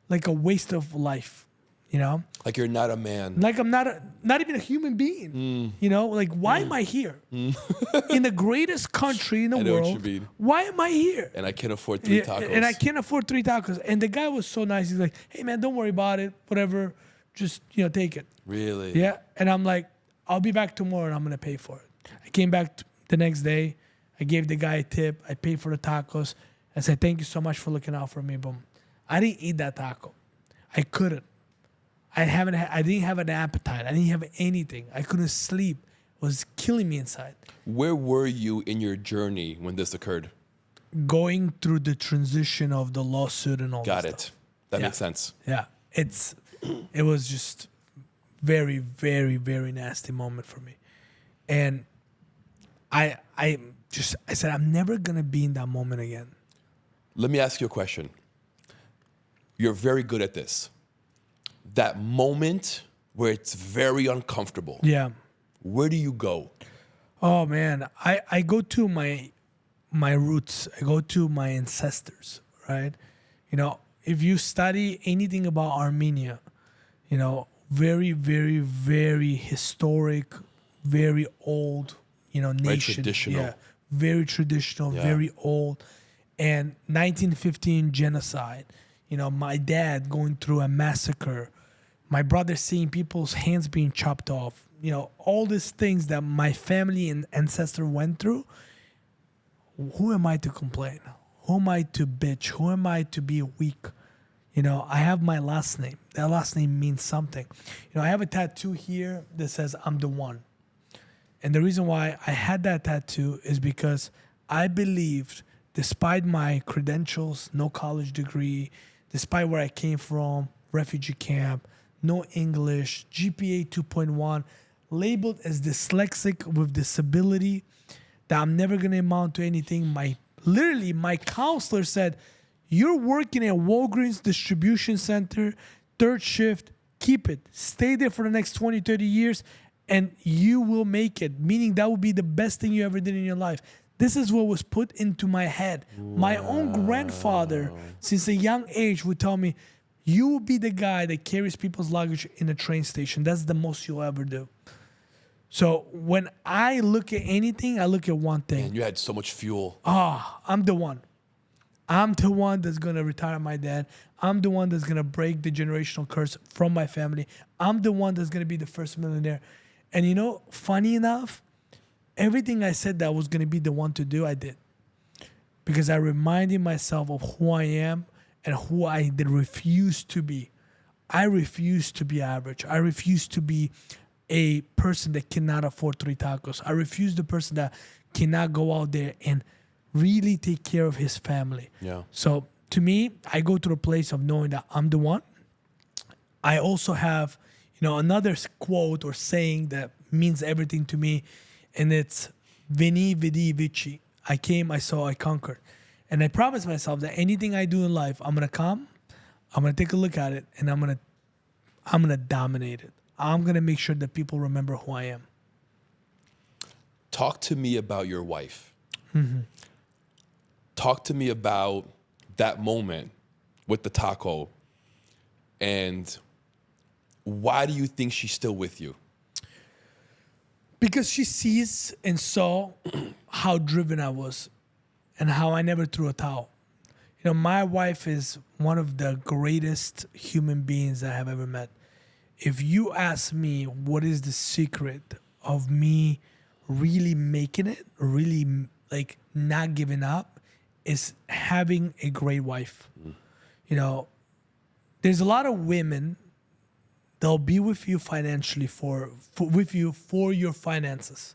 like a waste of life, you know? Like you're not a man. Like I'm not even a human being. You know, like why am I here? In the greatest country in the I know what world. you mean. Why am I here? And I can't afford 3 tacos. And I can't afford 3 tacos. And the guy was so nice. He's like, hey man, don't worry about it. Whatever. Just, take it. Really? Yeah. And I'm like, I'll be back tomorrow and I'm going to pay for it. I came back the next day. I gave the guy a tip. I paid for the tacos. I said, thank you so much for looking out for me. Boom. I didn't eat that taco. I couldn't. I didn't have an appetite. I didn't have anything. I couldn't sleep. It was killing me inside. Where were you in your journey when this occurred? Going through the transition of the lawsuit and all that. Got it. That makes sense. Yeah. It was just very, very, very nasty moment for me. And I said, I'm never going to be in that moment again. Let me ask you a question. You're very good at this. That moment where it's very uncomfortable. Yeah. Where do you go? Oh man, I go to my roots. I go to my ancestors, right? If you study anything about Armenia, very, very, very historic, very old, nation. Very traditional. Yeah, very traditional, Yeah. very old. And 1915 genocide, my dad going through a massacre, my brother seeing people's hands being chopped off, all these things that my family and ancestor went through. Who am I to complain? Who am I to bitch? Who am I to be weak? I have my last name. That last name means something. I have a tattoo here that says I'm the one. And the reason why I had that tattoo is because I believed, despite my credentials, no college degree, despite where I came from, refugee camp, no English, GPA 2.1, labeled as dyslexic with disability, that I'm never going to amount to anything. My counselor said, you're working at Walgreens distribution center, 3rd shift, keep it. Stay there for the next 20, 30 years, and you will make it, meaning that will be the best thing you ever did in your life. This is what was put into my head. Wow. My own grandfather, since a young age, would tell me, you will be the guy that carries people's luggage in a train station. That's the most you'll ever do. So when I look at anything, I look at one thing. Man, you had so much fuel. I'm the one. I'm the one that's going to retire my dad. I'm the one that's going to break the generational curse from my family. I'm the one that's going to be the first millionaire. And funny enough, everything I said that I was going to be the one to do, I did. Because I reminded myself of who I am and who I did refuse to be. I refuse to be average. I refuse to be a person that cannot afford 3 tacos. I refuse the person that cannot go out there and really take care of his family. Yeah. So to me, I go to a place of knowing that I'm the one. I also have, another quote or saying that means everything to me, and it's Veni, Vidi, Vici. I came, I saw, I conquered. And I promised myself that anything I do in life, I'm gonna come, I'm gonna take a look at it, and I'm gonna dominate it. I'm gonna make sure that people remember who I am. Talk to me about your wife. Mm-hmm. Talk to me about that moment with the taco, and why do you think she's still with you? Because she sees and saw how driven I was. and how I never threw a towel. You know, my wife is one of the greatest human beings I have ever met. If you ask me what is the secret of me really making it, really like not giving up, is having a great wife. You know, there's a lot of women, they'll be with you financially for your finances.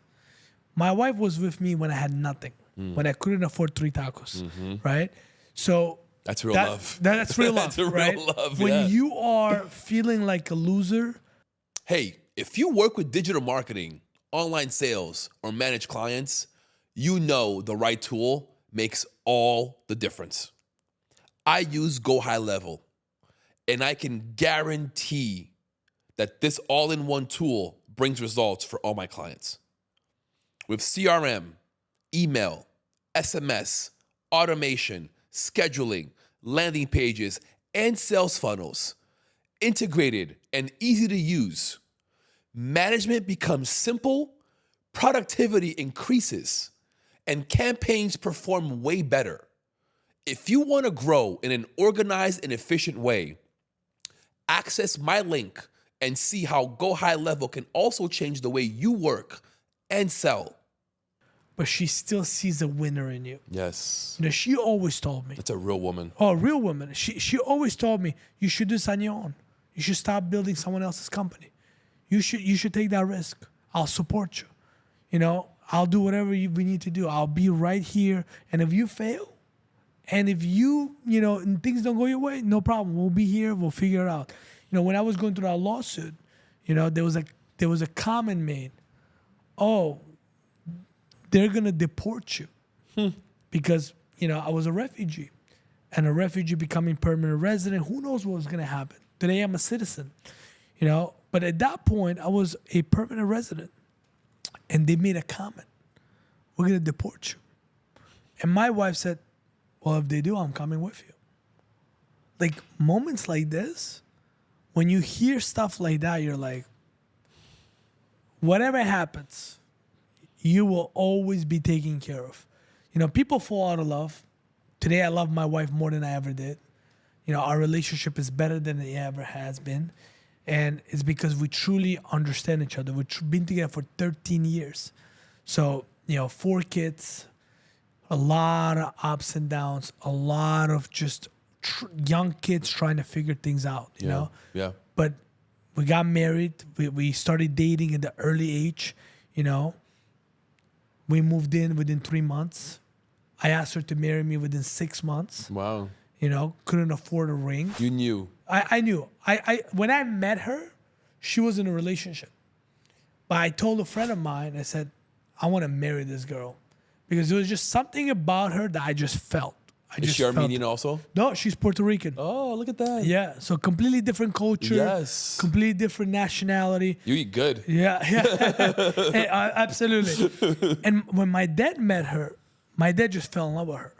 My wife was with me when I had nothing, when I couldn't afford 3 tacos, right? So that's real love. That's real love, That's a right? real love, When yeah. you are feeling like a loser, Hey, if you work with digital marketing, online sales, or manage clients, you know the right tool makes all the difference. I use Go High Level, and I can guarantee that this all-in-one tool brings results for all my clients. With CRM, email, SMS, automation, scheduling, landing pages, and sales funnels, integrated and easy to use, management becomes simple, productivity increases, and campaigns perform way better. If you want to grow in an organized and efficient way, access my link and see how Go High Level can also change the way you work and sell. but she still sees a winner in you. Yes. You know, she always told me, That's a real woman. oh, a real woman. She always told me, you should do this on your own. You should stop building someone else's company. You should take that risk. I'll support you. You know, I'll do whatever we need to do. I'll be right here. And if you fail, and if and things don't go your way, no problem. We'll be here. We'll figure it out. You know, when I was going through that lawsuit, you know, there was a comment made. Oh, they're gonna deport you because I was a refugee, and a refugee becoming permanent resident. Who knows what was gonna happen? Today I'm a citizen, But at that point I was a permanent resident, and they made a comment. We're gonna deport you, and my wife said, well, if they do, I'm coming with you. Like moments like this, when you hear stuff like that, you're like, whatever happens, you will always be taken care of. People fall out of love. Today, I love my wife more than I ever did. Our relationship is better than it ever has been. And it's because we truly understand each other. We've been together for 13 years. So, 4 kids, a lot of ups and downs, a lot of just young kids trying to figure things out, you know? Yeah. But we got married. We started dating at the early age, We moved in within 3 months. I asked her to marry me within 6 months. Wow. Couldn't afford a ring. You knew. I knew. When I met her, she was in a relationship. But I told a friend of mine, I said, I want to marry this girl. Because there was just something about her that I just felt. Is she Armenian also? No, she's Puerto Rican. Oh, look at that. Yeah, so completely different culture. Yes. Completely different nationality. You eat good. Yeah. Hey, absolutely. And when my dad met her, my dad just fell in love with her.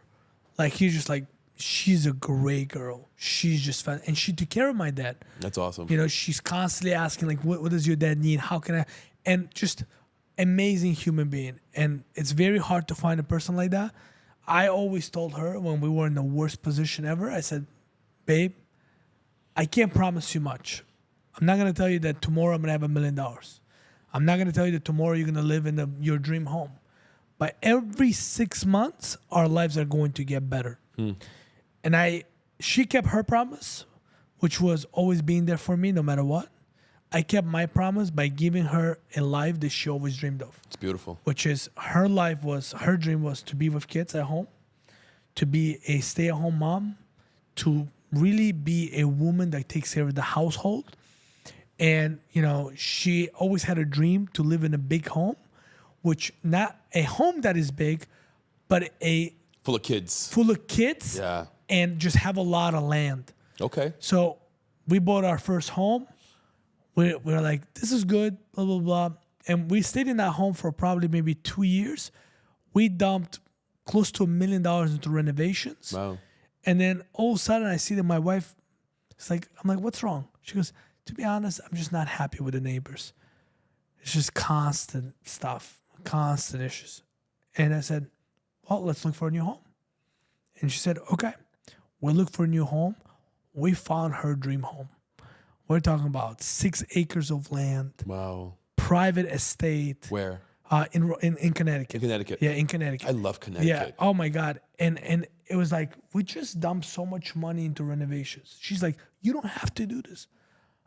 Like, he's just like, she's a great girl. She's just fun. And she took care of my dad. That's awesome. She's constantly asking, like, what does your dad need? How can I? And just amazing human being. And it's very hard to find a person like that. I always told her when we were in the worst position ever, I said, babe, I can't promise you much. I'm not going to tell you that tomorrow I'm going to have $1 million. I'm not going to tell you that tomorrow you're going to live in your dream home. But every 6 months, our lives are going to get better. And she kept her promise, which was always being there for me no matter what. I kept my promise by giving her a life that she always dreamed of. It's beautiful. Which is her dream was to be with kids at home, to be a stay-at-home mom, to really be a woman that takes care of the household. And, she always had a dream to live in a big home, which not a home that is big, but full of kids. Yeah. And just have a lot of land. Okay. So we bought our first home. We're like, this is good, blah, blah, blah. And we stayed in that home for probably maybe 2 years. We dumped close to $1 million into renovations. Wow. And then all of a sudden I see that my wife, I'm like, what's wrong? She goes, to be honest, I'm just not happy with the neighbors. It's just constant stuff, constant issues. And I said, well, let's look for a new home. And she said, okay, we'll look for a new home. We found her dream home. We're talking about 6 acres of land, Wow. private estate. Where? In Connecticut. In Connecticut. Yeah, in Connecticut. I love Connecticut. Yeah. Oh my God. And it was like, we just dumped so much money into renovations. She's like, you don't have to do this.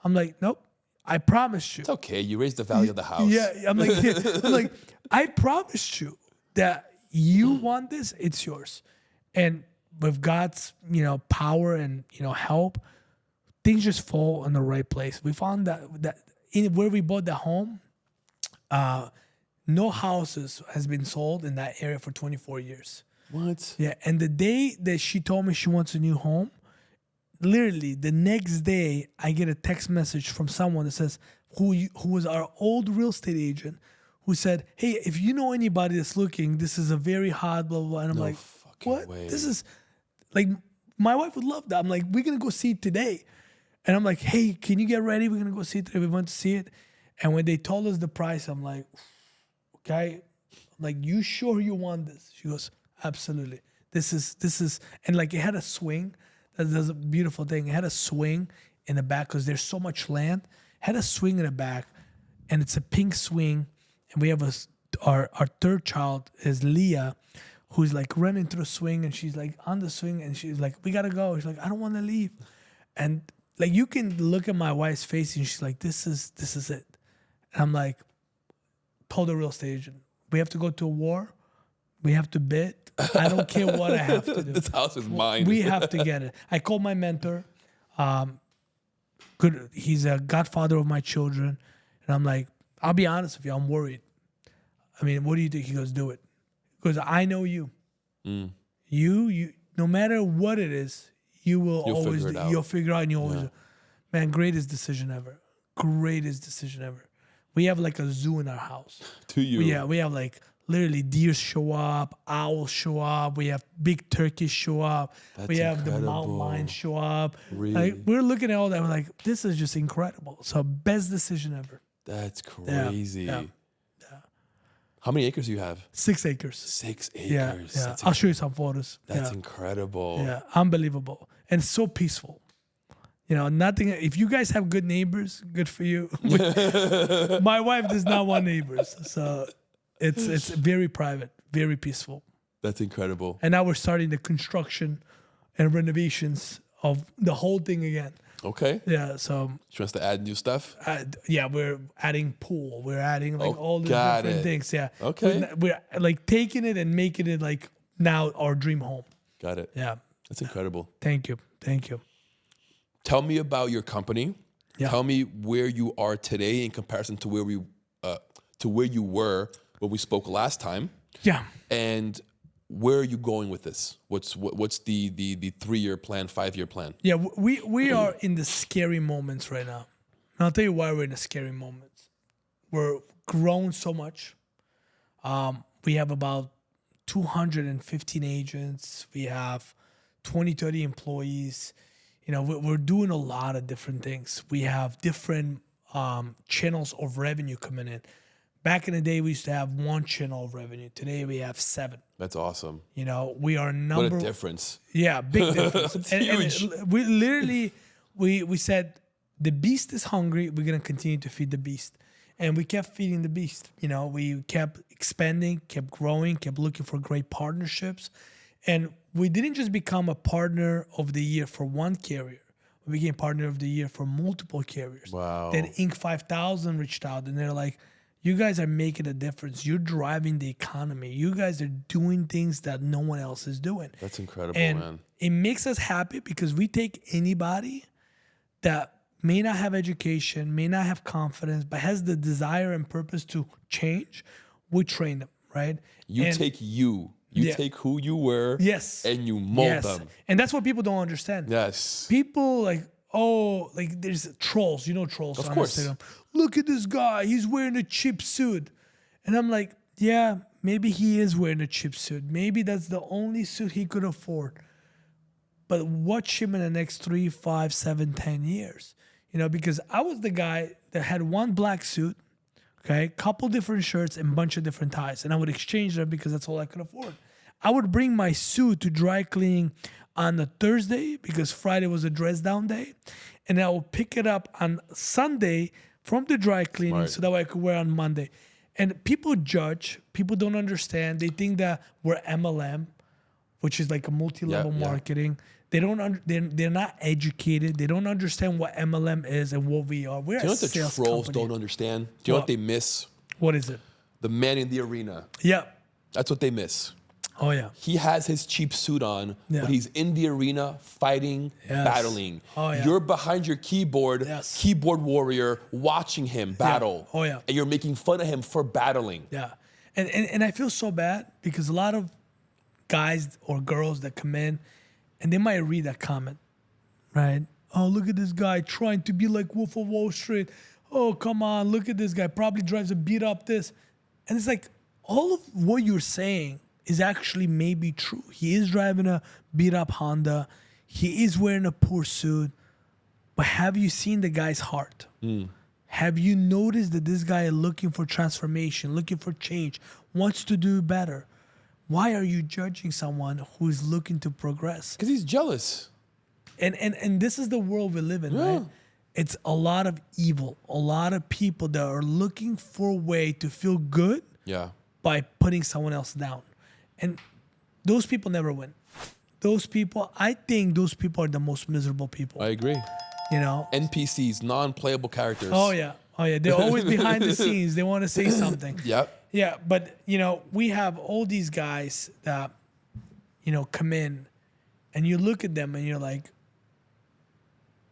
I'm like, nope. I promised you. It's okay. You raised the value of the house. Yeah. I'm like, I promised you that you want this, it's yours. And with God's, power and, help, things just fall in the right place. We found that where we bought the home, no houses has been sold in that area for 24 years. What? Yeah, and the day that she told me she wants a new home, literally the next day, I get a text message from someone that says, who was our old real estate agent, who said, hey, if you know anybody that's looking, this is a very hot, blah, blah, blah. And I'm like, what? Way. This is, like, my wife would love that. I'm like, we're going to go see it today. And I'm like, hey, can you get ready? We're going to go see it today. We want to see it. And when they told us the price, I'm like, okay, like, you sure you want this? She goes, absolutely. This is, and like, it had a swing. That's a beautiful thing. It had a swing in the back because there's so much land. It had a swing in the back, and it's a pink swing. And we have our third child is Leah, who's like running through the swing, and she's like on the swing, and she's like, we gotta go. She's like, I don't want to leave. And like, you can look at my wife's face, and she's like, this is it. And I'm like, told the real estate agent, we have to go to a war. We have to bid. I don't care what I have to do. This house is mine. We have to get it. I called my mentor. He's a godfather of my children. And I'm like, I'll be honest with you, I'm worried. I mean, what do you think? He goes, do it. Because I know you. You, no matter what it is, you'll figure it out, and you always do. Man, greatest decision ever. Greatest decision ever. We have like a zoo in our house. To you. Yeah, we have like literally deer show up, owls show up, we have big turkeys show up, we have the mountain lions show up. Really? Like, we're looking at all that, we're like, this is just incredible. So best decision ever. That's crazy. Yeah. How many acres do you have? 6 acres. 6 acres. Yeah. I'll show you some photos. That's incredible. Yeah, unbelievable. And so peaceful. Nothing. If you guys have good neighbors, good for you. My wife does not want neighbors. So it's very private, very peaceful. That's incredible. And now we're starting the construction and renovations of the whole thing again. Okay. Yeah, so She wants to add new stuff? we're adding pool. We're adding like all the got different it. things. Yeah. Okay. We're like taking it and making it like now our dream home. Got it. Yeah. That's incredible. Thank you. Tell me about your company. Yeah. Tell me where you are today in comparison to where you were when we spoke last time. Yeah. And where are you going with this? What's the 3-year plan, 5-year plan? Yeah, we are in the scary moments right now. And I'll tell you why we're in the scary moments. We're grown so much. We have about 215 agents. We have 20, 30 employees. We're doing a lot of different things. We have different channels of revenue coming in. Back in the day, we used to have 1 channel of revenue. Today, we have 7. That's awesome. We are number. What a difference. Yeah, big difference. It's and huge. We literally, we said, the beast is hungry. We're going to continue to feed the beast. And we kept feeding the beast. We kept expanding, kept growing, kept looking for great partnerships. And we didn't just become a partner of the year for one carrier. We became partner of the year for multiple carriers. Wow. Then Inc. 5000 reached out, and they're like, you guys are making a difference. You're driving the economy. You guys are doing things that no one else is doing. That's incredible, and man. It makes us happy because we take anybody that may not have education, may not have confidence, but has the desire and purpose to change. We train them, right? You take who you were, yes, and you mold them. And that's what people don't understand. Yes. People there's trolls. Trolls of on course. Instagram. Look at this guy. He's wearing a cheap suit. And I'm like, yeah, maybe he is wearing a cheap suit. Maybe that's the only suit he could afford. But watch him in the next 3, 5, 7, 10 years. Because I was the guy that had 1 black suit, okay, couple different shirts and bunch of different ties. And I would exchange them because that's all I could afford. I would bring my suit to dry cleaning on a Thursday because Friday was a dress down day. And I would pick it up on Sunday from the dry cleaning Right. so that way I could wear on Monday. And people judge. People don't understand. They think that we're MLM, which is like a multi-level Yeah, yeah. marketing. They don't. They're not educated. They don't understand what MLM is and what we are. We're Do you know a what the sales trolls company. don't understand? Do you know what What? they miss? What is it? The man in the arena. Yeah. That's what they miss. Oh yeah. He has his cheap suit on, Yeah. but he's in the arena fighting, Yes. battling. Oh, yeah. You're behind your keyboard, Yes. keyboard warrior, watching him battle. Oh, yeah. And you're making fun of him for battling. Yeah. And I feel so bad because a lot of guys or girls that come in and they might read that comment, right? Oh, look at this guy trying to be like Wolf of Wall Street. Oh, come on, look at this guy. Probably drives a beat up this. And it's like all of what you're saying is actually maybe true. He is driving a beat up Honda. He is wearing a poor suit. But have you seen the guy's heart? Have you noticed that this guy is looking for transformation, looking for change, wants to do better? Why are you judging someone who is looking to progress? Because he's jealous. And this is the world we live in, Yeah. right? It's a lot of evil, a lot of people that are looking for a way to feel good Yeah. by putting someone else down. And those people never win. Those people, I think those people are the most miserable people, I agree. you know? NPCs, non-playable characters. Oh yeah. They're always behind the scenes. They want to say something. Yep. Yeah, but we have all these guys that, come in and you look at them and you're like,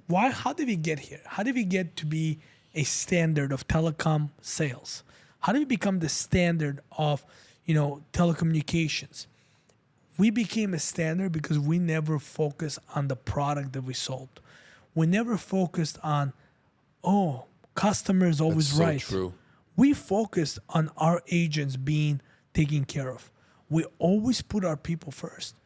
why, how did we get here? How did we get to be a standard of telecom sales? How did we become the standard of, telecommunications? We became a standard because we never focused on the product that we sold. We never focused on, customer is always That's so right. true. We focused on our agents being taken care of. We always put our people first.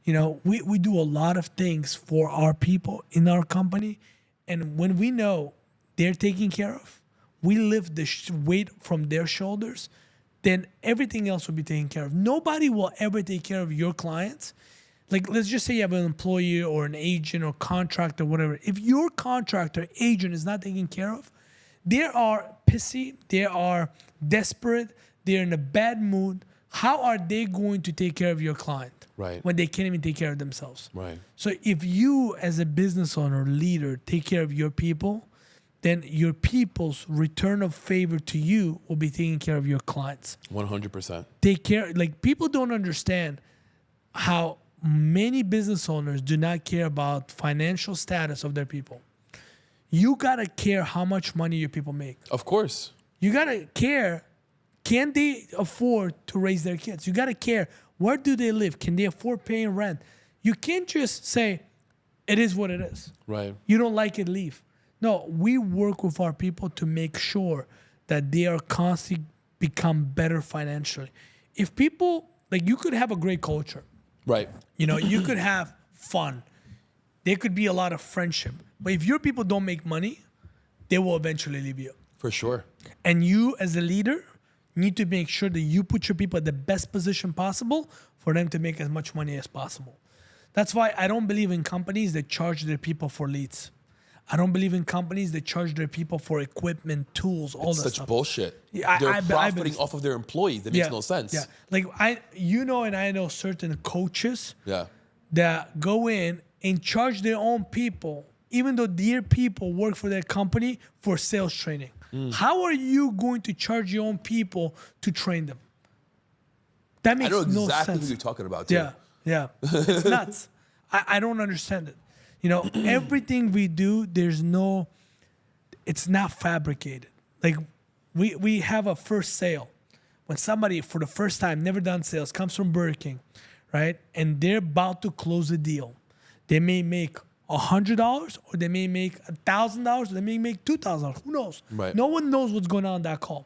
We do a lot of things for our people in our company. And when we know they're taken care of, we lift the weight from their shoulders, then everything else will be taken care of. Nobody will ever take care of your clients. Like, let's just say you have an employee or an agent or contractor, whatever. If your contractor, agent is not taken care of, they are pissy, they are desperate, they're in a bad mood. How are they going to take care of your client? Right. When they can't even take care of themselves. Right. So if you as a business owner, leader, take care of your people, then your people's return of favor to you will be taking care of your clients. 100%. Take care, like people don't understand how many business owners do not care about financial status of their people. You gotta care how much money your people make. Of course. You gotta care, can they afford to raise their kids? You gotta care, where do they live? Can they afford paying rent? You can't just say, it is what it is. Right. You don't like it, leave. No, we work with our people to make sure that they are constantly become better financially. If people, like you could have a great culture. Right. You could have fun. There could be a lot of friendship. But if your people don't make money, they will eventually leave you. For sure. And you as a leader need to make sure that you put your people at the best position possible for them to make as much money as possible. That's why I don't believe in companies that charge their people for leads. I don't believe in companies that charge their people for equipment, tools, all that Such stuff. bullshit. Yeah, They're profiting believe- off of their employees. That makes no sense. Yeah, like and I know certain coaches Yeah. that go in and charge their own people, even though their people work for their company, for sales training. How are you going to charge your own people to train them? That I makes know no exactly sense. who you're talking about, too. Yeah. It's nuts. I don't understand it. Everything we do, it's not fabricated. Like we have a first sale. When somebody for the first time, never done sales, comes from Burger King, right? And they're about to close a deal. They may make $100 or they may make $1,000 or they may make $2,000. Who knows? Right. No one knows what's going on in that call.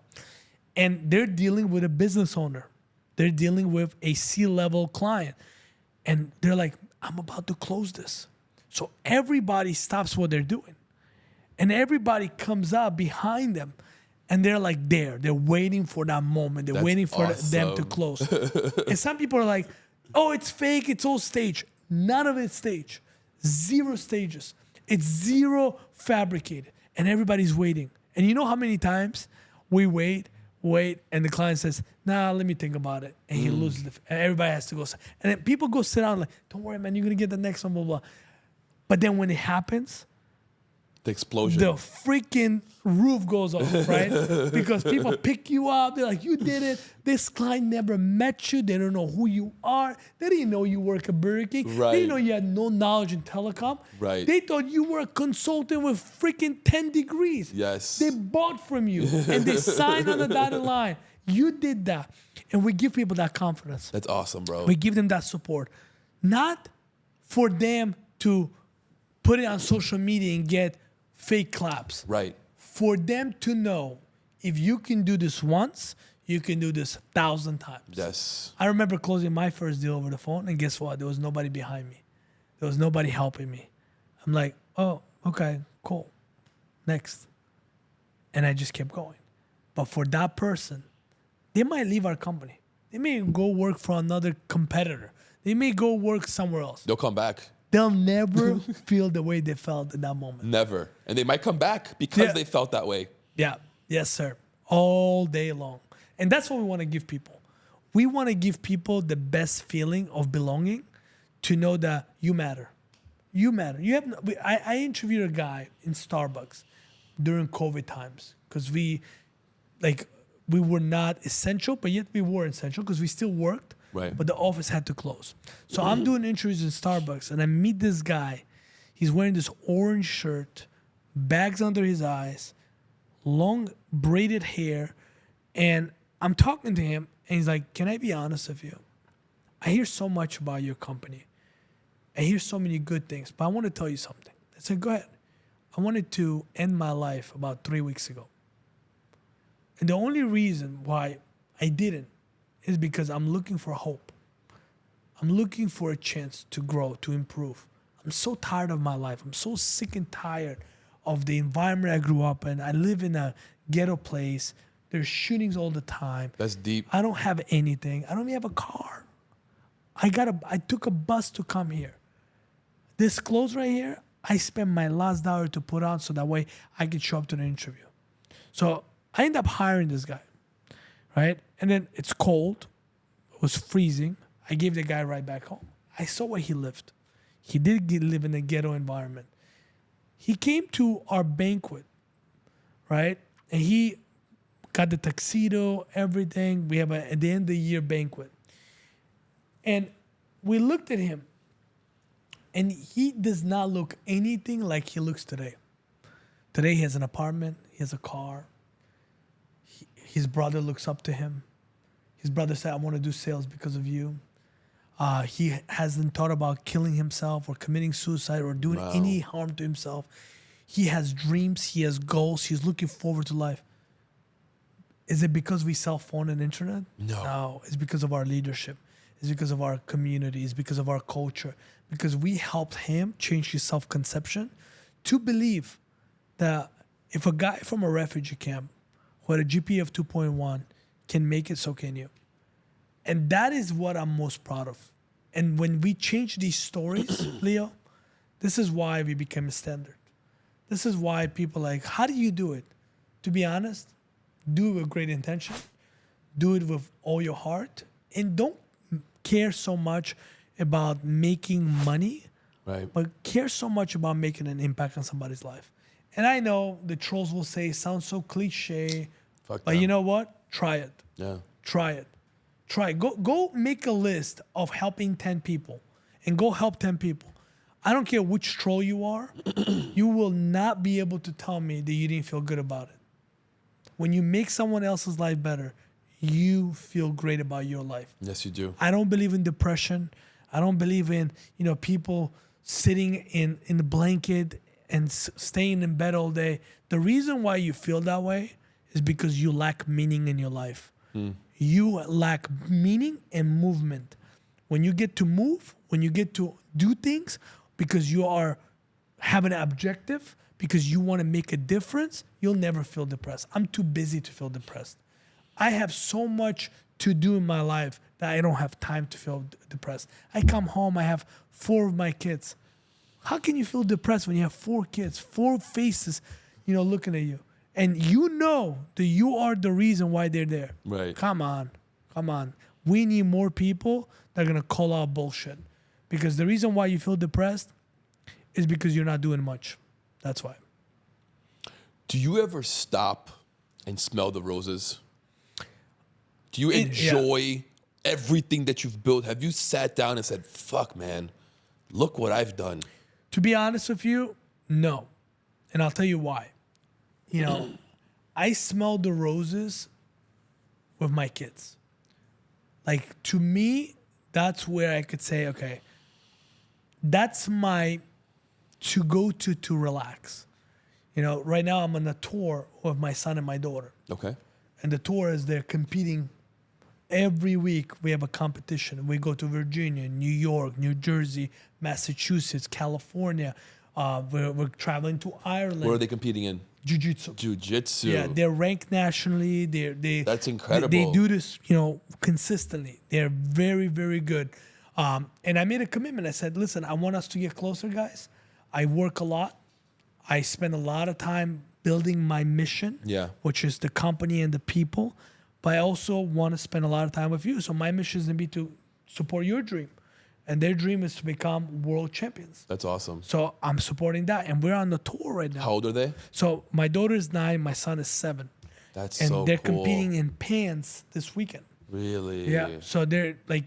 And they're dealing with a business owner. They're dealing with a C-level client. And they're like, I'm about to close this. So everybody stops what they're doing. And everybody comes up behind them. And they're like there. They're waiting for that moment. They're That's waiting for them to awesome. close. And some people are like, Oh, it's fake. It's all stage. None of it's stage. 0 stages. It's 0 fabricated. And everybody's waiting. And you know how many times we wait, and the client says, nah, let me think about it. And he loses and everybody has to go. And then people go sit down like, don't worry, man, you're going to get the next one, blah, blah. But then when it happens, The explosion. the freaking roof goes off, right? Because people pick you up. They're like, you did it. This client never met you. They don't know who you are. They didn't know you work at Burger King. Right. They didn't know you had no knowledge in telecom. Right. They thought you were a consultant with freaking 10 degrees. Yes. They bought from you and they signed on the dotted line. You did that. And we give people that confidence. That's awesome, bro. We give them that support. Not for them to put it on social media and get fake claps. Right. For them to know if you can do this once, you can do this 1,000 times. Yes. I remember closing my first deal over the phone, and guess what? There was nobody behind me. There was nobody helping me. I'm like, oh, okay, cool. Next. And I just kept going. But for that person, they might leave our company. They may go work for another competitor. They may go work somewhere else. They'll come back. They'll never feel the way they felt in that moment. Never. And they might come back because they felt that way. Yeah. Yes, sir. All day long. And that's what we want to give people. We want to give people the best feeling of belonging, to know that you matter. You matter. I interviewed a guy in Starbucks during COVID times because we were not essential, but yet we were essential because we still worked. Right. But the office had to close. So I'm doing interviews in Starbucks, and I meet this guy. He's wearing this orange shirt, bags under his eyes, long braided hair, and I'm talking to him, and he's like, can I be honest with you? I hear so much about your company. I hear so many good things, but I want to tell you something. I said, go ahead. I wanted to end my life about 3 weeks ago. And the only reason why I didn't is because I'm looking for hope. I'm looking for a chance to grow, to improve. I'm so tired of my life. I'm so sick and tired of the environment I grew up in. I live in a ghetto place. There's shootings all the time. That's deep. I don't have anything. I don't even have a car. I took a bus to come here. This clothes right here, I spent my last dollar to put on so that way I could show up to the interview. So I ended up hiring this guy, right? And then it's cold. It was freezing. I gave the guy a ride back home. I saw where he lived. He did live in a ghetto environment. He came to our banquet, right? And he got the tuxedo, everything. We have at the end of the year banquet. And we looked at him, and he does not look anything like he looks today. Today he has an apartment, he has a car. His brother looks up to him. His brother said, I want to do sales because of you. He hasn't thought about killing himself or committing suicide or doing any harm to himself. He has dreams, he has goals, he's looking forward to life. Is it because we sell phone and internet? No, it's because of our leadership. It's because of our community. It's because of our culture. Because we helped him change his self-conception to believe that if a guy from a refugee camp who had a GPA of 2.1 can make it, so can you. And that is what I'm most proud of. And when we change these stories, Leo, this is why we became a standard. This is why people are like, how do you do it? To be honest, do it with great intention. Do it with all your heart. And don't care so much about making money, but care so much about making an impact on somebody's life. And I know the trolls will say, it sounds so cliche, but you know what? Try it. Yeah. Try it. Try it. Go make a list of helping 10 people and go help 10 people. I don't care which troll you are. You will not be able to tell me that you didn't feel good about it. When you make someone else's life better, you feel great about your life. Yes, you do. I don't believe in depression. I don't believe in, people sitting in the blanket and staying in bed all day. The reason why you feel that way is because you lack meaning in your life. You lack meaning and movement. When you get to move, when you get to do things because you are having an objective, because you want to make a difference, you'll never feel depressed. I'm too busy to feel depressed. I have so much to do in my life that that I don't have time to feel depressed. I come home, I have 4 of my kids. How can you feel depressed when you have 4 kids, 4 faces, looking at you? And you know that you are the reason why they're there. Right. Come on. We need more people that are going to call out bullshit. Because the reason why you feel depressed is because you're not doing much. That's why. Do you ever stop and smell the roses? Do you enjoy everything that you've built? Have you sat down and said, fuck, man, look what I've done? To be honest with you, no. And I'll tell you why. I smell the roses with my kids. Like, to me, that's where I could say, okay, that's my to go to relax. Right now I'm on a tour with my son and my daughter. Okay. And the tour is they're competing every week. We have a competition. We go to Virginia, New York, New Jersey, Massachusetts, California. We're traveling to Ireland. What are they competing in? Jiu-jitsu. Yeah, they're ranked nationally. That's incredible. They do this, consistently. They're very, very good. And I made a commitment. I said, listen, I want us to get closer, guys. I work a lot. I spend a lot of time building my mission, which is the company and the people. But I also want to spend a lot of time with you. So my mission is going to be to support your dream. And their dream is to become world champions. That's awesome. So I'm supporting that. And we're on the tour right now. How old are they? So my daughter is 9. My son is 7. That's so cool. And they're cool. competing in pants this weekend. Really? Yeah. So they're they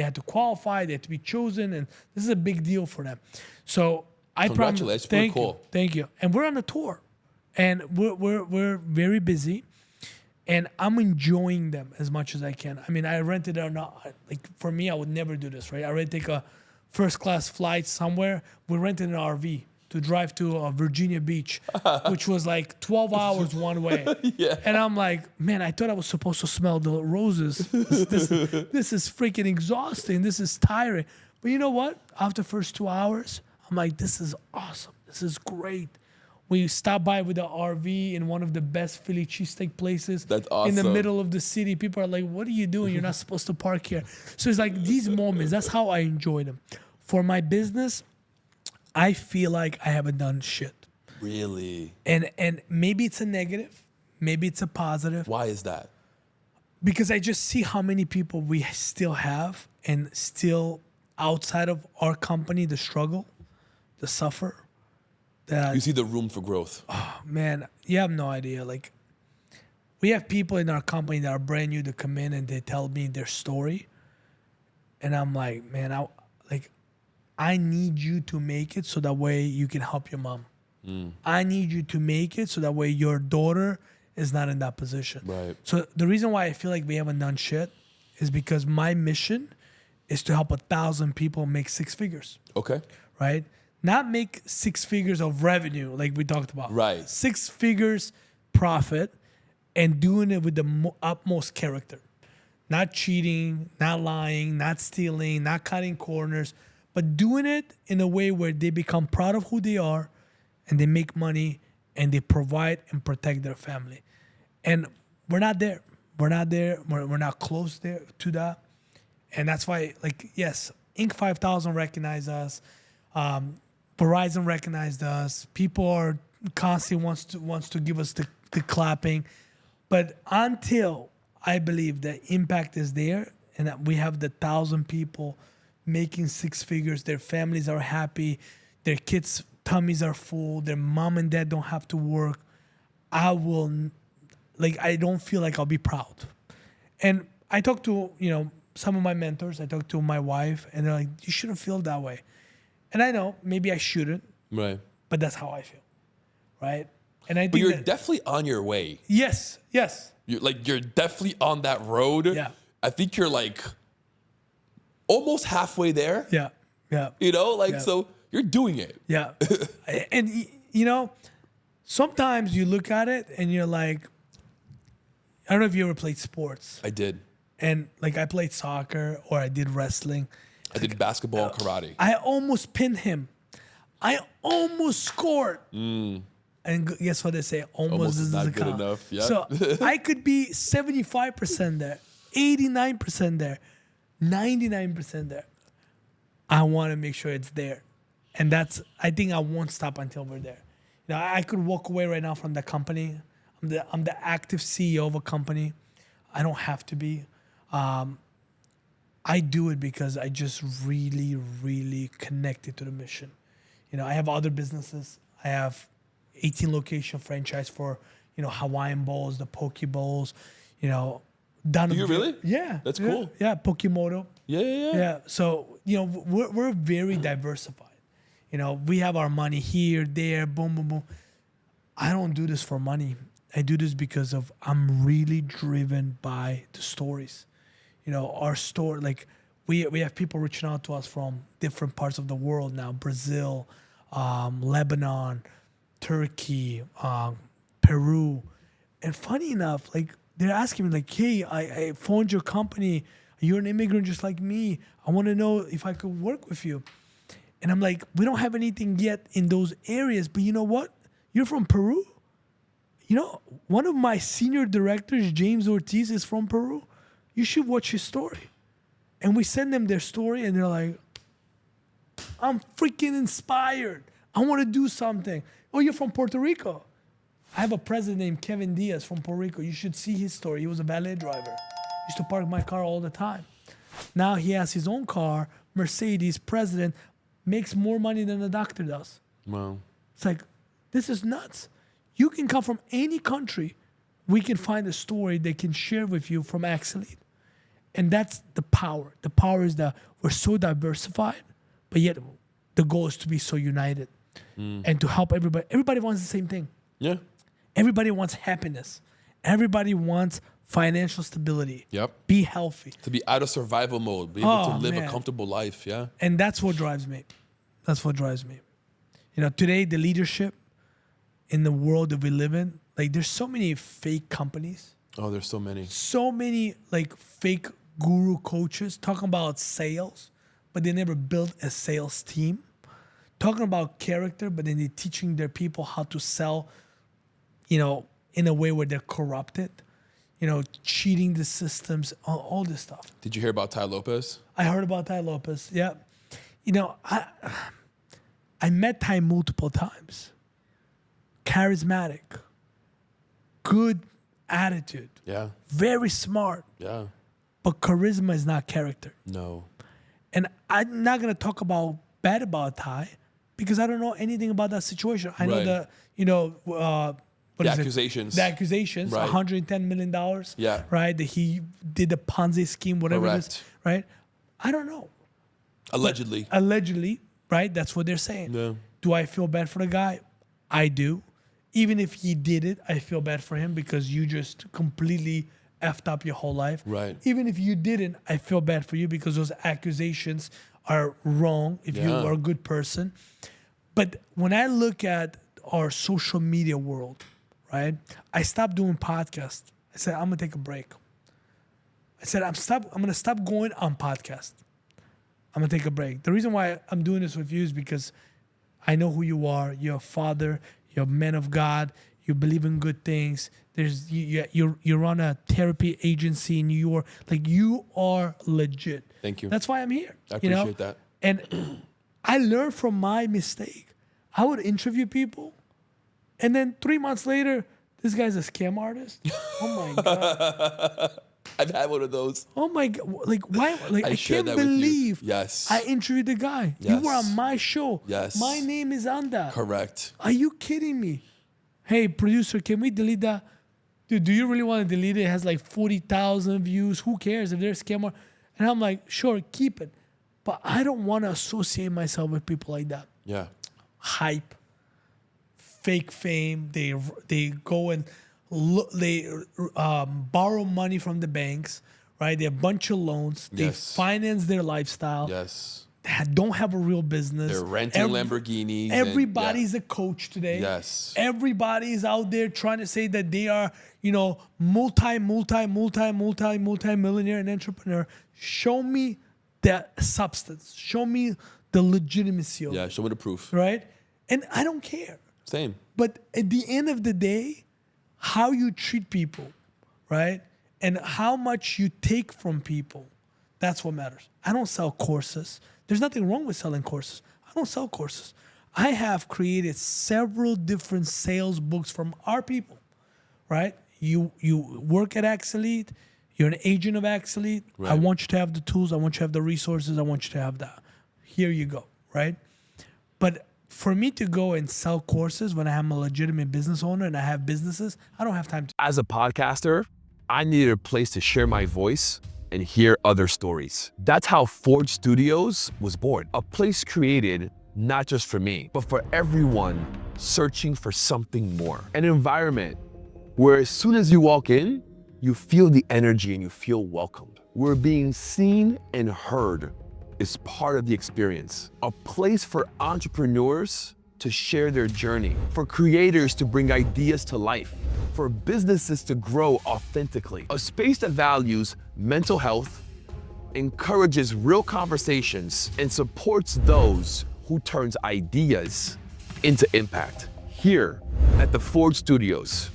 had to qualify. They had to be chosen. And this is a big deal for them. So I promise. Congratulations. Pretty cool. Thank you. And we're on the tour. And we're very busy. And I'm enjoying them as much as I can. I mean, I rented for me, I would never do this, right? I already take a first class flight somewhere. We rented an RV to drive to Virginia Beach, which was like 12 hours one way. Yeah. And I'm like, man, I thought I was supposed to smell the roses. This is freaking exhausting. This is tiring. But you know what? After the first 2 hours, I'm like, this is awesome. This is great. We stopped by with the RV in one of the best Philly cheesesteak places. That's awesome. In the middle of the city. People are like, what are you doing? You're not supposed to park here. So it's like these moments, that's how I enjoy them. For my business, I feel like I haven't done shit. Really? And maybe it's a negative. Maybe it's a positive. Why is that? Because I just see how many people we still have and still outside of our company, the struggle, the suffer. You see the room for growth. Oh, man, you have no idea. Like, we have people in our company that are brand new to come in and they tell me their story. And I'm like, man, I need you to make it so that way you can help your mom. I need you to make it so that way your daughter is not in that position. Right. So the reason why I feel like we haven't done shit is because my mission is to help 1,000 people make 6 figures. Okay. Right? Not make 6 figures of revenue like we talked about. Right. 6 figures profit and doing it with the utmost character. Not cheating, not lying, not stealing, not cutting corners, but doing it in a way where they become proud of who they are and they make money and they provide and protect their family. And we're not there. We're not there. We're not close there to that. And that's why, yes, Inc. 5000 recognized us. Verizon recognized us. People are constantly wants to give us the clapping. But until I believe the impact is there and that we have the 1,000 people making 6 figures, their families are happy, their kids' tummies are full, their mom and dad don't have to work, I don't feel like I'll be proud. And I talked to, some of my mentors, I talked to my wife, and they're like, you shouldn't feel that way. And I know, maybe I shouldn't. Right. But that's how I feel. Right? And I think but you're definitely on your way. Yes. You're definitely on that road. Yeah. I think you're almost halfway there. Yeah. So you're doing it. Yeah. And sometimes you look at it and you're like, I don't know if you ever played sports. I did. And I played soccer or I did wrestling. I did basketball and karate. I almost pinned him. I almost scored. And guess what they say? Almost is not good count. enough. Yep. So I could be 75% there, 89% there. 99% there. I want to make sure it's there. And I think I won't stop until we're there. You know, I could walk away right now from the company. I'm the active CEO of a company. I don't have to be. I do it because I just really, really connected to the mission. You know, I have other businesses. I have 18 location franchise for, you know, Hawaiian bowls, the poke bowls, you know. Do you really? Yeah. That's cool. Yeah, Pokemoto. Yeah. Yeah. So, you know, we're very diversified. You know, we have our money here, there, boom, boom, boom. I don't do this for money. I do this because I'm really driven by the stories. You know, our story, like we have people reaching out to us from different parts of the world now, Brazil, Lebanon, Turkey, Peru. And funny enough, like they're asking me like, hey, I phoned your company. You're an immigrant just like me. I want to know if I could work with you. And I'm like, we don't have anything yet in those areas, but you know what? You're from Peru? You know, one of my senior directors, James Ortiz, is from Peru. You should watch his story. And we send them their story, and they're like, I'm freaking inspired. I want to do something. Oh, you're from Puerto Rico? I have a president named Kevin Diaz from Puerto Rico. You should see his story. He was a valet driver. Used to park my car all the time. Now he has his own car, Mercedes, president, makes more money than a doctor does. Wow. It's like, this is nuts. You can come from any country. We can find a story they can share with you from Axelite. And that's the power. The power is that we're so diversified, but yet the goal is to be so united and to help everybody. Everybody wants the same thing. Yeah. Everybody wants happiness. Everybody wants financial stability. Yep. Be healthy. To be out of survival mode, be able to live man. a comfortable life. Yeah. And that's what drives me. That's what drives me. You know, today, the leadership in the world that we live in, like there's so many fake companies. Oh, there's so many. So many like fake guru coaches talking about sales, but they never built a sales team. Talking about character, but then they're teaching their people how to sell, you know, in a way where they're corrupted, you know, cheating the systems, all this stuff. Did you hear about Ty Lopez? I heard about Ty Lopez, yeah. You know, I met Ty multiple times. Charismatic, good attitude, Yeah. very smart, Yeah. but charisma is not character. No. And I'm not gonna talk bad about Ty because I don't know anything about that situation. I know Right. the, you know, what The is it? accusations. The accusations, Right. $110 million. Yeah. Right? That he did the Ponzi scheme, whatever it is. Correct. Right? I don't know. Allegedly. Allegedly, right? That's what they're saying. Yeah. Do I feel bad for the guy? I do. Even if he did it, I feel bad for him because you just completely effed up your whole life. Right. Even if you didn't, I feel bad for you because those accusations are wrong if you Yeah. are a good person. But when I look at our social media world, right, I stopped doing podcasts. I said, I'm going to take a break. I said, I'm going to stop going on podcast. I'm going to take a break. The reason why I'm doing this with you is because I know who you are. You're a father. You're a man of God. You believe in good things. You run a therapy agency in New York. Like, you are legit. Thank you. That's why I'm here. I appreciate that. And I learned from my mistake. I would interview people, and then 3 months later, this guy's a scam artist. Oh my God. I've had one of those. Oh my God. Like, why? Like, I shared can't that with you. believe Yes. I interviewed the guy. You were Yes. on my show. Yes. My name is on that. Correct. Are you kidding me? Hey, producer, can we delete that? Dude, do you really want to delete it? It has like 40,000 views. Who cares if there's a scammer? And I'm like, sure, keep it. But I don't want to associate myself with people like that. Yeah. Hype, fake fame. They go and borrow money from the banks, right? They have a bunch of loans. They Yes. finance their lifestyle. Yes. Don't have a real business. They're renting Lamborghinis. Everybody's a coach today. Yes. Everybody's out there trying to say that they are, you know, multi-millionaire and entrepreneur. Show me that substance. Show me the legitimacy of Yeah. it, Show me the proof. right? And I don't care. Same. But at the end of the day, how you treat people, right? And how much you take from people, That's what matters. I don't sell courses. There's nothing wrong with selling courses. I don't sell courses. I have created several different sales books from our people, right? You work at Axelite. You're an agent of Axelite. Right. I want you to have the tools. I want you to have the resources. I want you to have that. Here you go, right? But for me to go and sell courses when I'm a legitimate business owner and I have businesses, I don't have time to. As a podcaster, I needed a place to share my voice and hear other stories. That's how Forge Studios was born. A place created not just for me, but for everyone searching for something more. An environment where as soon as you walk in, you feel the energy and you feel welcomed. Where being seen and heard is part of the experience. A place for entrepreneurs to share their journey, for creators to bring ideas to life, for businesses to grow authentically. A space that values mental health, encourages real conversations, and supports those who turns ideas into impact. Here at the Forge Studios,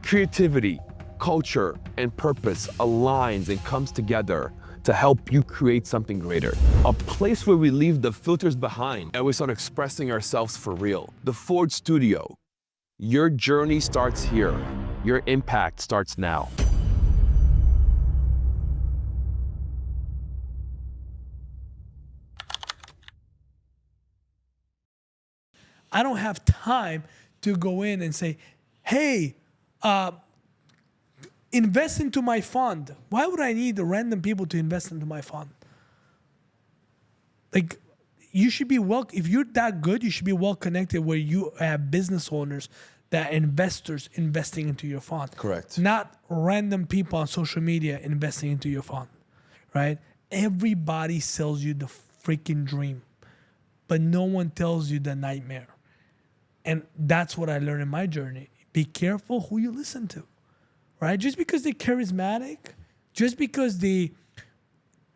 creativity, culture, and purpose aligns and comes together to help you create something greater. A place where we leave the filters behind and we start expressing ourselves for real. The Forge Studio. Your journey starts here. Your impact starts now. I don't have time to go in and say, hey, invest into my fund. Why would I need the random people to invest into my fund? Like, you should be if you're that good, you should be well connected where you have business owners, that investors investing into your fund. Correct. Not random people on social media investing into your fund, right? Everybody sells you the freaking dream, but no one tells you the nightmare. And that's what I learned in my journey. Be careful who you listen to, right? Just because they're charismatic, just because they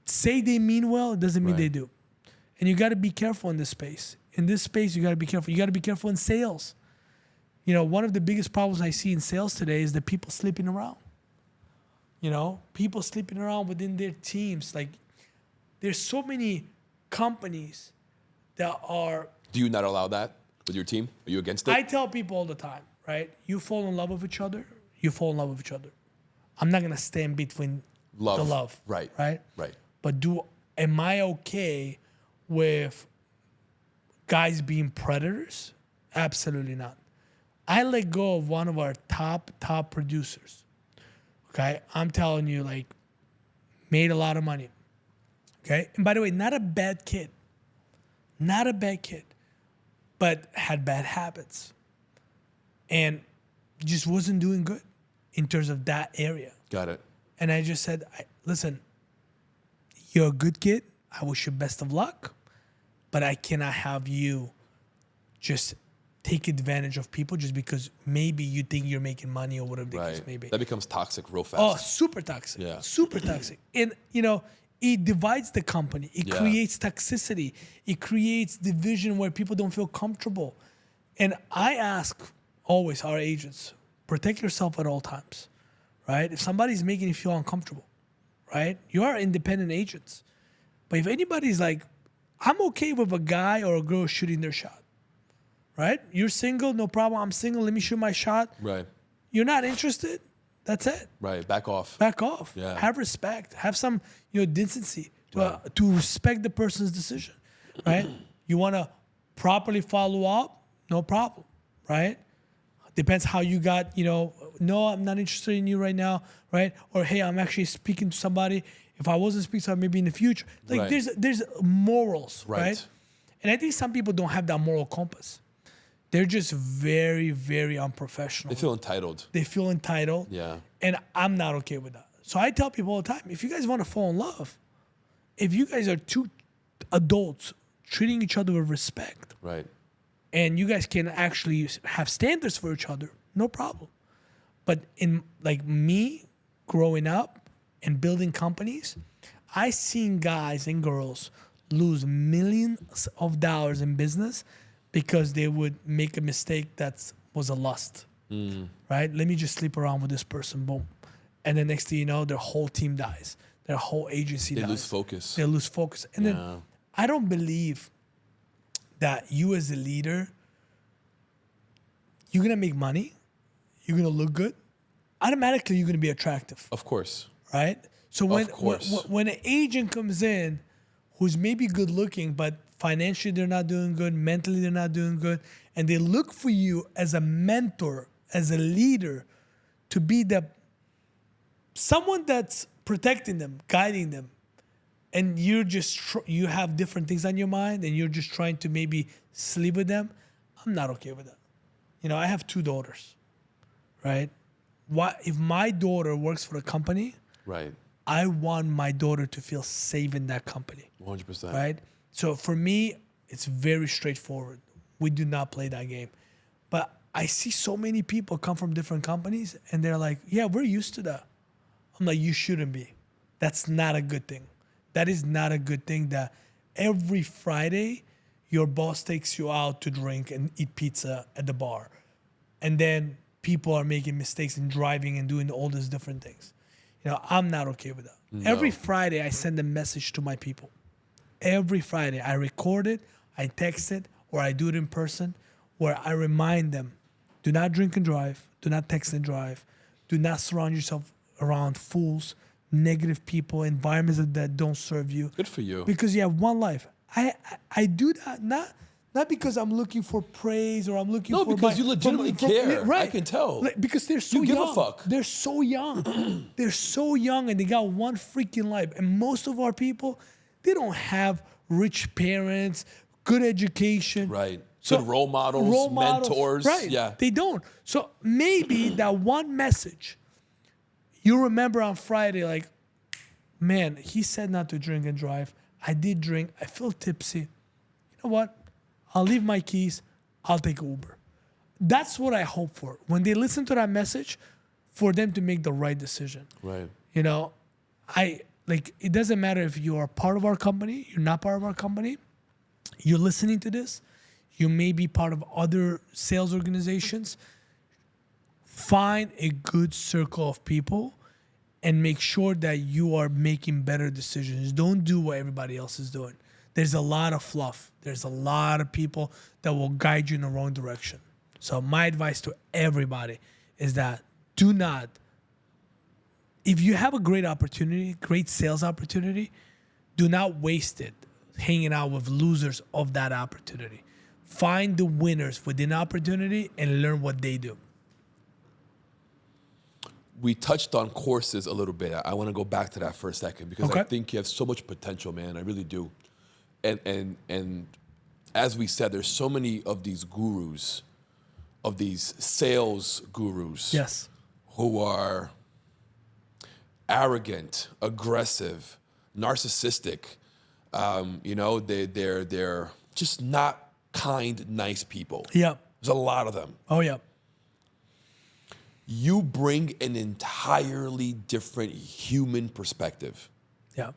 say they mean well, doesn't mean they do. And you got to be careful in this space. In this space, you got to be careful. You got to be careful in sales. You know, one of the biggest problems I see in sales today is the people sleeping around. You know, people sleeping around within their teams. Like, there's so many companies that are... Do you not allow that with your team? Are you against it? I tell people all the time, right? You fall in love with each other, you fall in love with each other. I'm not going to stand between the love. Right. Right? Right. But am I okay with guys being predators? Absolutely not. I let go of one of our top producers. Okay? I'm telling you, like, made a lot of money. Okay? And by the way, not a bad kid. Not a bad kid. But had bad habits. And just wasn't doing good in terms of that area. Got it. And I just said, listen, you're a good kid. I wish you best of luck. But I cannot have you just take advantage of people just because maybe you think you're making money or whatever the case may be. That becomes toxic real fast. Oh, super toxic. Yeah. Super toxic. And, you know, it divides the company. It creates toxicity. It creates division where people don't feel comfortable. And I ask always our agents, protect yourself at all times, right? If somebody's making you feel uncomfortable, right? You are independent agents. But if anybody's like, I'm okay with a guy or a girl shooting their shot, right? You're single, no problem. I'm single, let me shoot my shot. Right. You're not interested, that's it. Right. Back off. Back off. Yeah. Have respect. Have some, decency to respect the person's decision, right? You want to properly follow up, no problem, right? Depends how you got, no, I'm not interested in you right now, right? Or, hey, I'm actually speaking to somebody. If I wasn't speaking to somebody, maybe in the future. Like, there's morals, right? And I think some people don't have that moral compass. They're just very, very unprofessional. They feel entitled. They feel entitled. Yeah. And I'm not okay with that. So I tell people all the time, if you guys want to fall in love, if you guys are two adults treating each other with respect, right, and you guys can actually have standards for each other, no problem. But in like me growing up and building companies, I seen guys and girls lose millions of dollars in business because they would make a mistake that was a lust, right? Let me just sleep around with this person, boom. And the next thing you know, their whole team dies. their whole agency They dies. lose focus. They lose focus. And Yeah. then I don't believe that you as a leader, you're gonna make money, you're gonna look good, automatically you're gonna be attractive, Of course. right? So when course. when an agent comes in who's maybe good looking, but financially they're not doing good, mentally they're not doing good, and they look for you as a mentor, as a leader, to be someone that's protecting them, guiding them, and you're just you have different things on your mind, and you're just trying to maybe sleep with them. I'm not okay with that. You know, I have 2 daughters, right? If my daughter works for a company, Right. I want my daughter to feel safe in that company, 100%. right? So for me, it's very straightforward. We do not play that game. But I see so many people come from different companies and they're like, yeah, we're used to that. I'm like, you shouldn't be. That's not a good thing. That is not a good thing that every Friday your boss takes you out to drink and eat pizza at the bar. And then people are making mistakes and driving and doing all these different things. You know, I'm not okay with that. No. Every Friday I send a message to my people. Every Friday I record it, I text it, or I do it in person where I remind them, do not drink and drive, do not text and drive, do not surround yourself around fools, negative people, environments that don't serve you. Good for you. Because you have one life. I do that not because I'm looking for praise or I'm looking No, for because you legitimately care. I can tell. Like, because they're so You young. give a fuck. They're so young. They're so young and they got one freaking life. And most of our people, they don't have rich parents, good education. Right. Good role models, mentors. Right. Yeah. They don't. So maybe that one message, you remember on Friday, like, man, he said not to drink and drive. I did drink. I feel tipsy. You know what? I'll leave my keys. I'll take Uber. That's what I hope for. When they listen to that message, for them to make the right decision. Right. You know, it doesn't matter if you are part of our company, you're not part of our company, you're listening to this, you may be part of other sales organizations. Find a good circle of people and make sure that you are making better decisions. Don't do what everybody else is doing. There's a lot of fluff. There's a lot of people that will guide you in the wrong direction. So my advice to everybody is that do not, if you have a great opportunity, great sales opportunity, do not waste it hanging out with losers of that opportunity. Find the winners within the opportunity and learn what they do. We touched on courses a little bit. I want to go back to that for a second because Okay. I think you have so much potential, man. I really do. And as we said, there's so many of these gurus, of these sales gurus, Yes. who are arrogant, aggressive, narcissistic. You know, they're just not kind, nice people. Yep. There's a lot of them. Oh, yeah. You bring an entirely different human perspective. Yeah.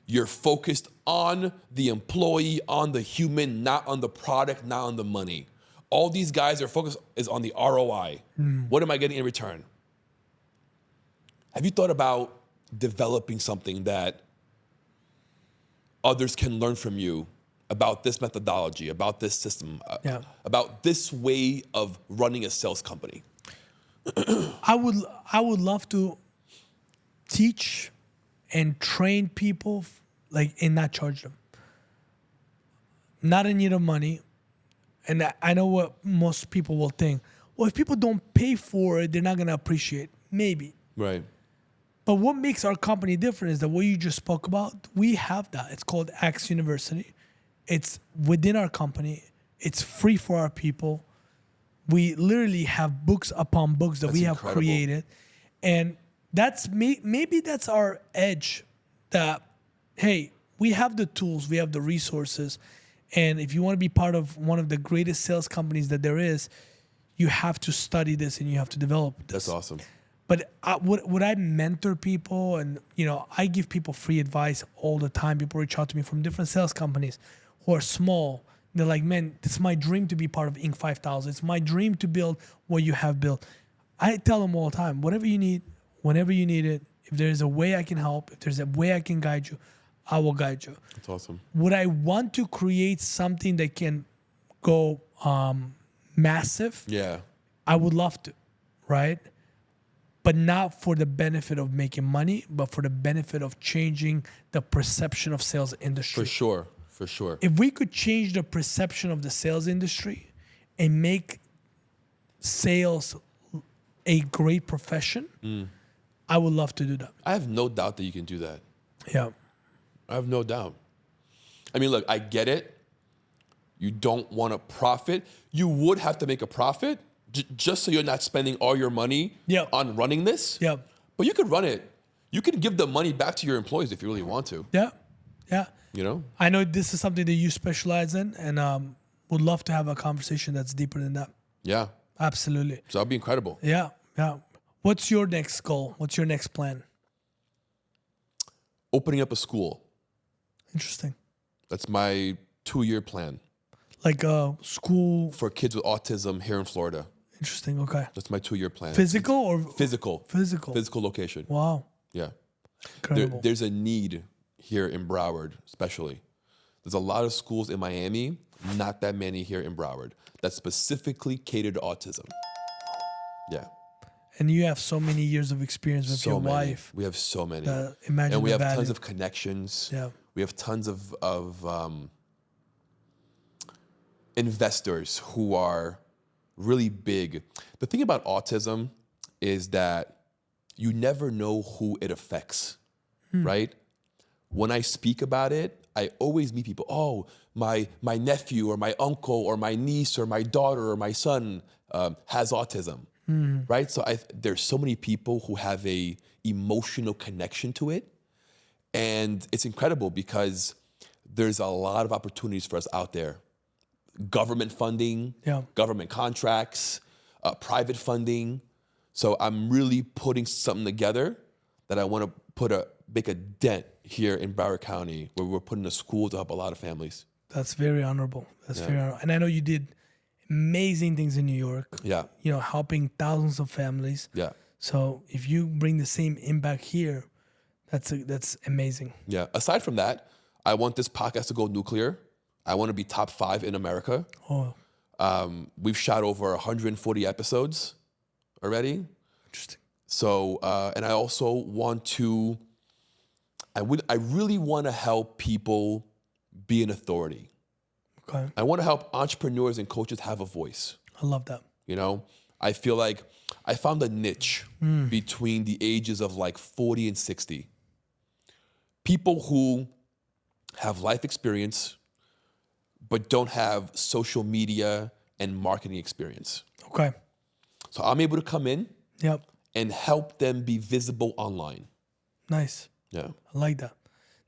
You're focused on the employee, on the human, not on the product, not on the money. All these guys are focused is on the ROI. What am I getting in return? Have you thought about developing something that others can learn from you about this methodology, about this system, about this way of running a sales company? I would love to teach and train people and not charge them. Not in need of money. And I know what most people will think. Well, if people don't pay for it, they're not gonna appreciate. Maybe. Right. But what makes our company different is that what you just spoke about, we have that. It's called Axe University. It's within our company. It's free for our people. We literally have books upon books that we have incredible. created. And that's maybe that's our edge that, hey, we have the tools, we have the resources. And if you want to be part of one of the greatest sales companies that there is, you have to study this and you have to develop this. That's awesome. But would I mentor people? And, you know, I give people free advice all the time. People reach out to me from different sales companies who are small. They're like, man, it's my dream to be part of Inc. 5000. It's my dream to build what you have built. I tell them all the time, whatever you need, whenever you need it, If there's a way I can help, if there's a way I can guide you, I will guide you. That's awesome. Would I want to create something that can go massive? Yeah. I would love to, right? But not for the benefit of making money, but for the benefit of changing the perception of sales industry. For sure. For sure. If we could change the perception of the sales industry and make sales a great profession, I would love to do that. I have no doubt that you can do that. Yeah. I have no doubt. I mean, look, I get it. You don't want to profit. You would have to make a profit just so you're not spending all your money on running this. Yeah. But you could run it. You can give the money back to your employees if you really want to. Yeah. Yeah. You know? I know this is something that you specialize in, and would love to have a conversation that's deeper than that. Yeah. Absolutely. So that'd be incredible. Yeah. Yeah. What's your next goal? What's your next plan? Opening up a school. Interesting. That's my 2-year plan. Like a school. For kids with autism here in Florida. Interesting. Okay. That's my 2-year plan. Physical or? Physical. Physical. Physical location. Wow. Yeah. Incredible. There's a need here in Broward, especially. There's a lot of schools in Miami, not that many here in Broward, that specifically cater to autism. Yeah. And you have so many years of experience with your wife. We have so many. Imagine and we the have value. tons of connections. Yeah. We have tons of investors who are really big. The thing about autism is that you never know who it affects, right? When I speak about it, I always meet people. Oh, my nephew or my uncle or my niece or my daughter or my son has autism, right? So there's so many people who have a emotional connection to it. And it's incredible because there's a lot of opportunities for us out there. Government funding, government contracts, private funding. So I'm really putting something together that I want to make a dent here in Broward County, where we're putting a school to help a lot of families. That's very honorable. Very honorable. And I know you did amazing things in New York. Yeah. You know, helping thousands of families. Yeah. So if you bring the same impact here, that's amazing. Yeah. Aside from that, I want this podcast to go nuclear. I want to be top 5 in America. Oh. We've shot over 140 episodes already. Interesting. So, and I also want to, I really want to help people be an authority. Okay. I want to help entrepreneurs and coaches have a voice. I love that. You know, I feel like I found a niche between the ages of like 40 and 60. People who have life experience, but don't have social media and marketing experience. Okay. So I'm able to come in Yep. and help them be visible online. Nice. Yeah. I like that.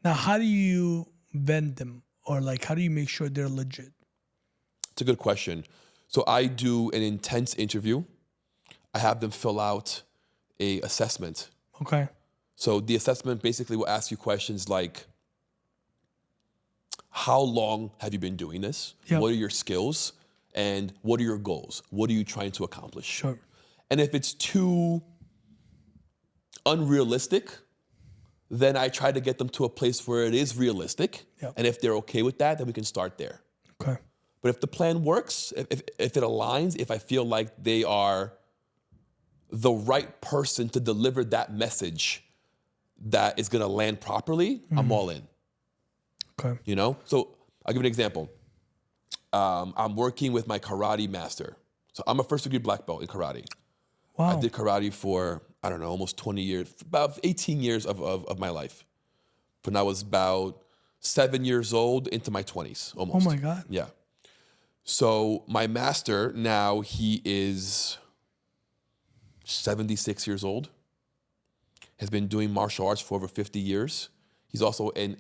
Now, how do you vend them? Or like, how do you make sure they're legit? It's a good question. So I do an intense interview. I have them fill out a assessment. Okay. So the assessment basically will ask you questions like, how long have you been doing this? Yep. What are your skills? And what are your goals? What are you trying to accomplish? Sure. And if it's too unrealistic, then I try to get them to a place where it is realistic. Yep. And if they're okay with that, then we can start there. Okay. But if the plan works, if it aligns, if I feel like they are the right person to deliver that message that is gonna land properly, I'm all in. Okay. You know? So I'll give you an example. I'm working with my karate master. So I'm a first-degree black belt in karate. Wow. I did karate for, I don't know, almost 20 years, about 18 years of my life. When I was about 7 years old into my 20s, almost. Oh my God. Yeah. So my master now, he is 76 years old, has been doing martial arts for over 50 years. He's also an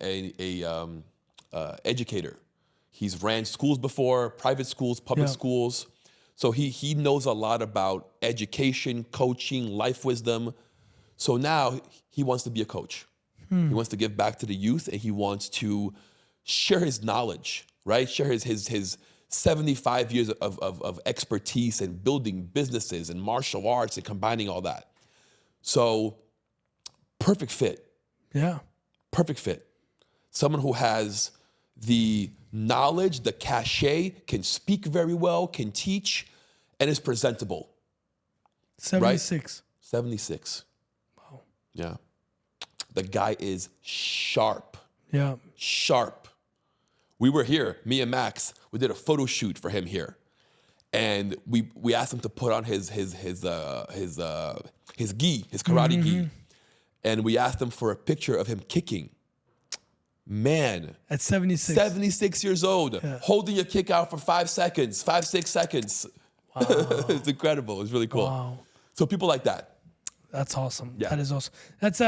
educator. He's ran schools before, private schools, public schools. So he knows a lot about education, coaching, life wisdom. So now he wants to be a coach. He wants to give back to the youth, and he wants to share his knowledge, right? Share his 75 years of expertise in building businesses and martial arts and combining all that. So perfect fit. Yeah. Perfect fit. Someone who has the knowledge, the cachet, can speak very well, can teach, and is presentable. 76. 76. Wow. Yeah. The guy is sharp. Yeah. Sharp. We were here, me and Max, we did a photo shoot for him here. And we asked him to put on his gi, his karate gi. And we asked him for a picture of him kicking. Man. At 76. 76 years old, holding your kick out for 5 seconds, 6 seconds. Wow. It's incredible. It's really cool. Wow. So people like that. That's awesome. Yeah. That is awesome. That's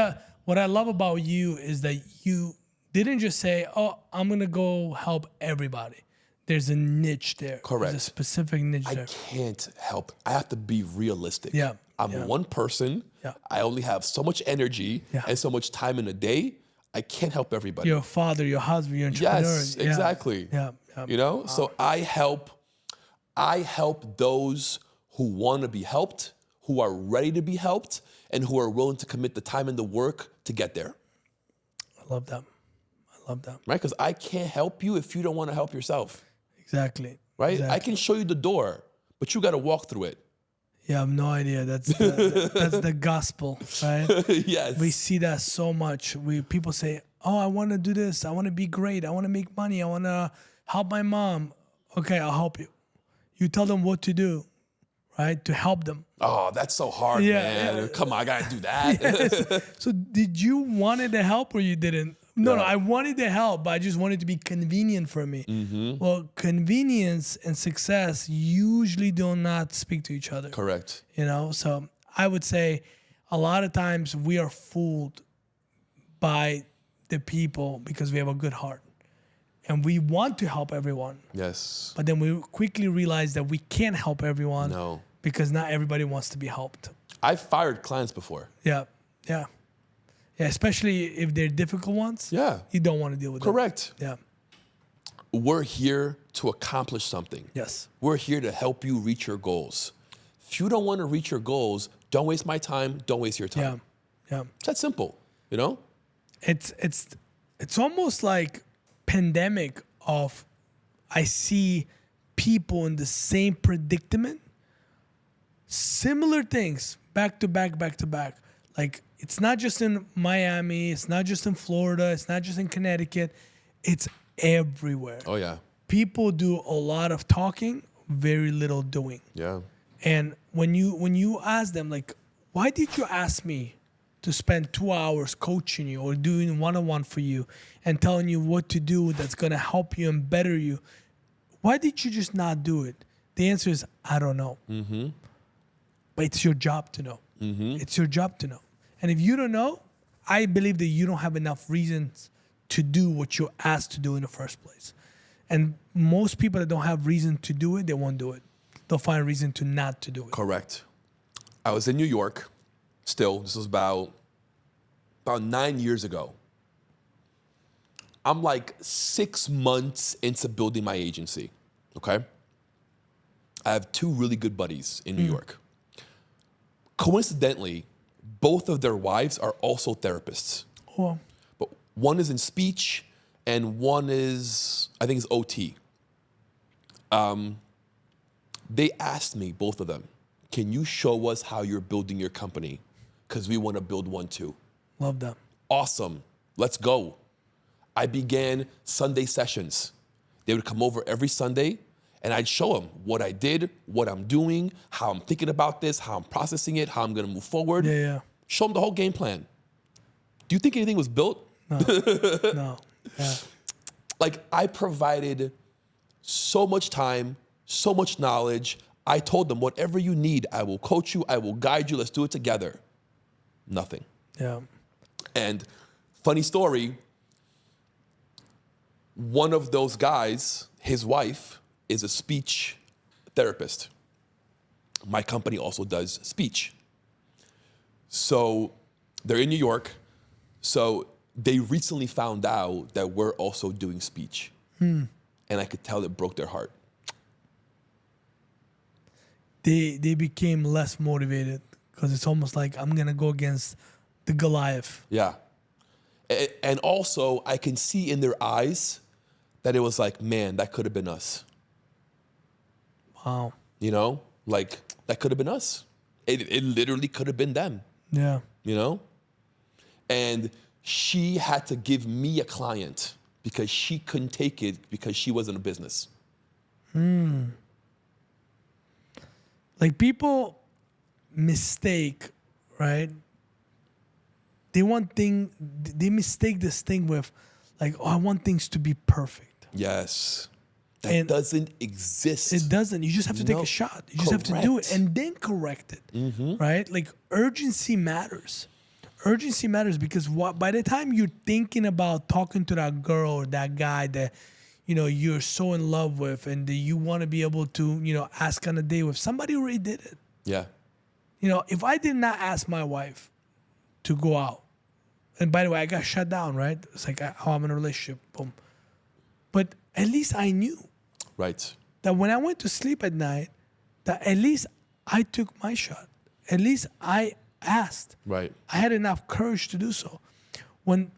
what I love about you is that you didn't just say, "Oh, I'm gonna go help everybody." There's a niche there. Correct. There's a specific niche I there. can't help. I have to be realistic. Yeah. I'm one person. Yeah. I only have so much energy and so much time in a day. I can't help everybody. Your father, your husband, your entrepreneur. Yes, exactly. Yeah. You know, so I help those who want to be helped, who are ready to be helped, and who are willing to commit the time and the work to get there. I love that. Right? Because I can't help you if you don't want to help yourself. Exactly. Right? Exactly. I can show you the door, but you got to walk through it. Yeah, I have no idea. That's the gospel, right? Yes. We see that so much. People say, "Oh, I want to do this. I want to be great. I want to make money. I want to help my mom." Okay, I'll help you. You tell them what to do, right? To help them. Oh, that's so hard, man. Yeah. Come on, I got to do that. Yes. So did you wanted to help or you didn't? No, I wanted to help, but I just wanted to be convenient for me. Well, convenience and success usually do not speak to each other. Correct. You know, so I would say a lot of times we are fooled by the people because we have a good heart. And we want to help everyone. Yes. But then we quickly realize that we can't help everyone. No. Because not everybody wants to be helped. I've fired clients before. Yeah, especially if they're difficult ones. Yeah. You don't want to deal with them. Correct. Yeah. We're here to accomplish something. Yes. We're here to help you reach your goals. If you don't want to reach your goals, don't waste my time, don't waste your time. Yeah. It's that simple, you know? It's almost like pandemic of I see people in the same predicament, similar things, back to back. Like it's not just in Miami, it's not just in Florida, it's not just in Connecticut, it's everywhere. Oh yeah. People do a lot of talking, very little doing. Yeah. And when you ask them like, why did you ask me to spend 2 hours coaching you or doing one-on-one for you and telling you what to do that's gonna help you and better you? Why did you just not do it? The answer is, I don't know. But it's your job to know. It's your job to know. And if you don't know, I believe that you don't have enough reasons to do what you're asked to do in the first place. And most people that don't have reason to do it, they won't do it. They'll find a reason to not to do it. Correct. I was in New York still. This was about 9 years ago. I'm like 6 months into building my agency, okay? I have 2 really good buddies in New York. Coincidentally, both of their wives are also therapists. Well, But one is in speech and one is, I think it's OT. They asked me, both of them, can you show us how you're building your company? Because we want to build one too. love that. Awesome, let's go. I began Sunday sessions. They would come over every Sunday and I'd show them what I did, what I'm doing, how I'm thinking about this, how I'm processing it, how I'm gonna move forward. Yeah. Show them the whole game plan. Do you think anything was built? No. Yeah. Like I provided so much time, so much knowledge. I told them whatever you need, I will coach you, I will guide you, let's do it together. Nothing. Yeah. And funny story, one of those guys, his wife, is a speech therapist. My company also does speech. So they're in New York. So they recently found out that we're also doing speech. And I could tell it broke their heart. They became less motivated because it's almost like I'm gonna go against the Goliath. Yeah. And also, I can see in their eyes that it was like, man, that could have been us. Wow. You know? Like, that could have been us. It literally could have been them. Yeah. You know? And she had to give me a client because she couldn't take it because she wasn't a business. Like people mistake, right? They mistake this thing with like, oh, I want things to be perfect. Yes. That And doesn't exist. It doesn't. You just have to take No. a shot. You just have to do it Correct. and then correct it, right? Like urgency matters. Urgency matters because by the time you're thinking about talking to that girl or that guy that, you know, you're so in love with and that you want to be able to, you know, ask on a date with, somebody already did it. Yeah. You know, if I did not ask my wife to go out, and by the way, I got shut down, right? It's like, oh, I'm in a relationship, boom. But at least I knew Right. that when I went to sleep at night, that at least I took my shot. At least I asked. Right. I had enough courage to do so. When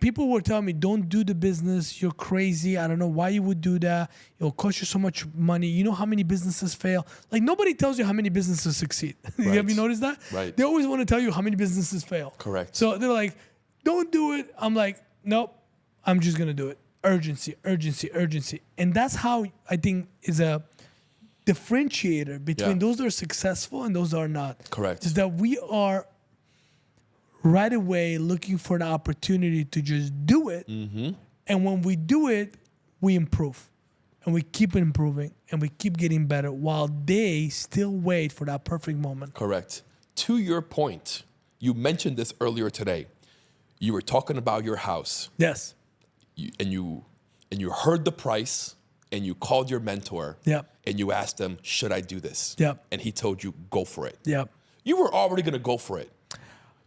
people were telling me, don't do the business, you're crazy, I don't know why you would do that, it'll cost you so much money, you know how many businesses fail? Like nobody tells you how many businesses succeed. Right. Have you noticed that? Right. They always want to tell you how many businesses fail. Correct. So they're like, don't do it. I'm like, nope, I'm just going to do it. Urgency, urgency, urgency. And that's how I think is a differentiator between Yeah. those that are successful and those that are not. Correct. Is that we are right away looking for an opportunity to just do it. And when we do it, we improve. And we keep improving and we keep getting better while they still wait for that perfect moment. Correct. To your point, you mentioned this earlier today. You were talking about your house. Yes. And you heard the price and you called your mentor. Yep. And you asked him, should I do this? Yep. And he told you, go for it. Yep. You were already going to go for it.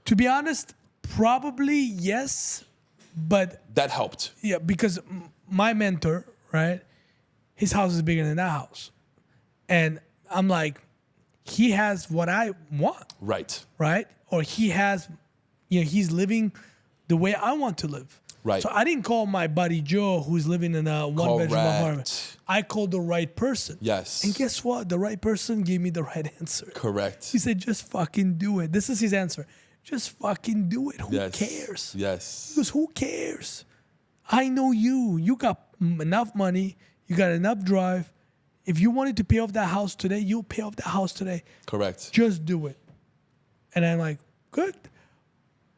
To be honest, probably yes, but That helped. yeah, because my mentor, right, his house is bigger than that house. And I'm like, he has what I want, Right. right? Or he has, you know, he's living the way I want to live. Right. So I didn't call my buddy Joe, who's living in a one-bedroom Correct. apartment. I called the right person. Yes. And guess what? The right person gave me the right answer. Correct. He said, just fucking do it. This is his answer. Just fucking do it. Who Yes. cares? Yes. Because who cares? I know you. You got enough money. You got enough drive. If you wanted to pay off that house today, you'll pay off that house today. Correct. Just do it. And I'm like, good.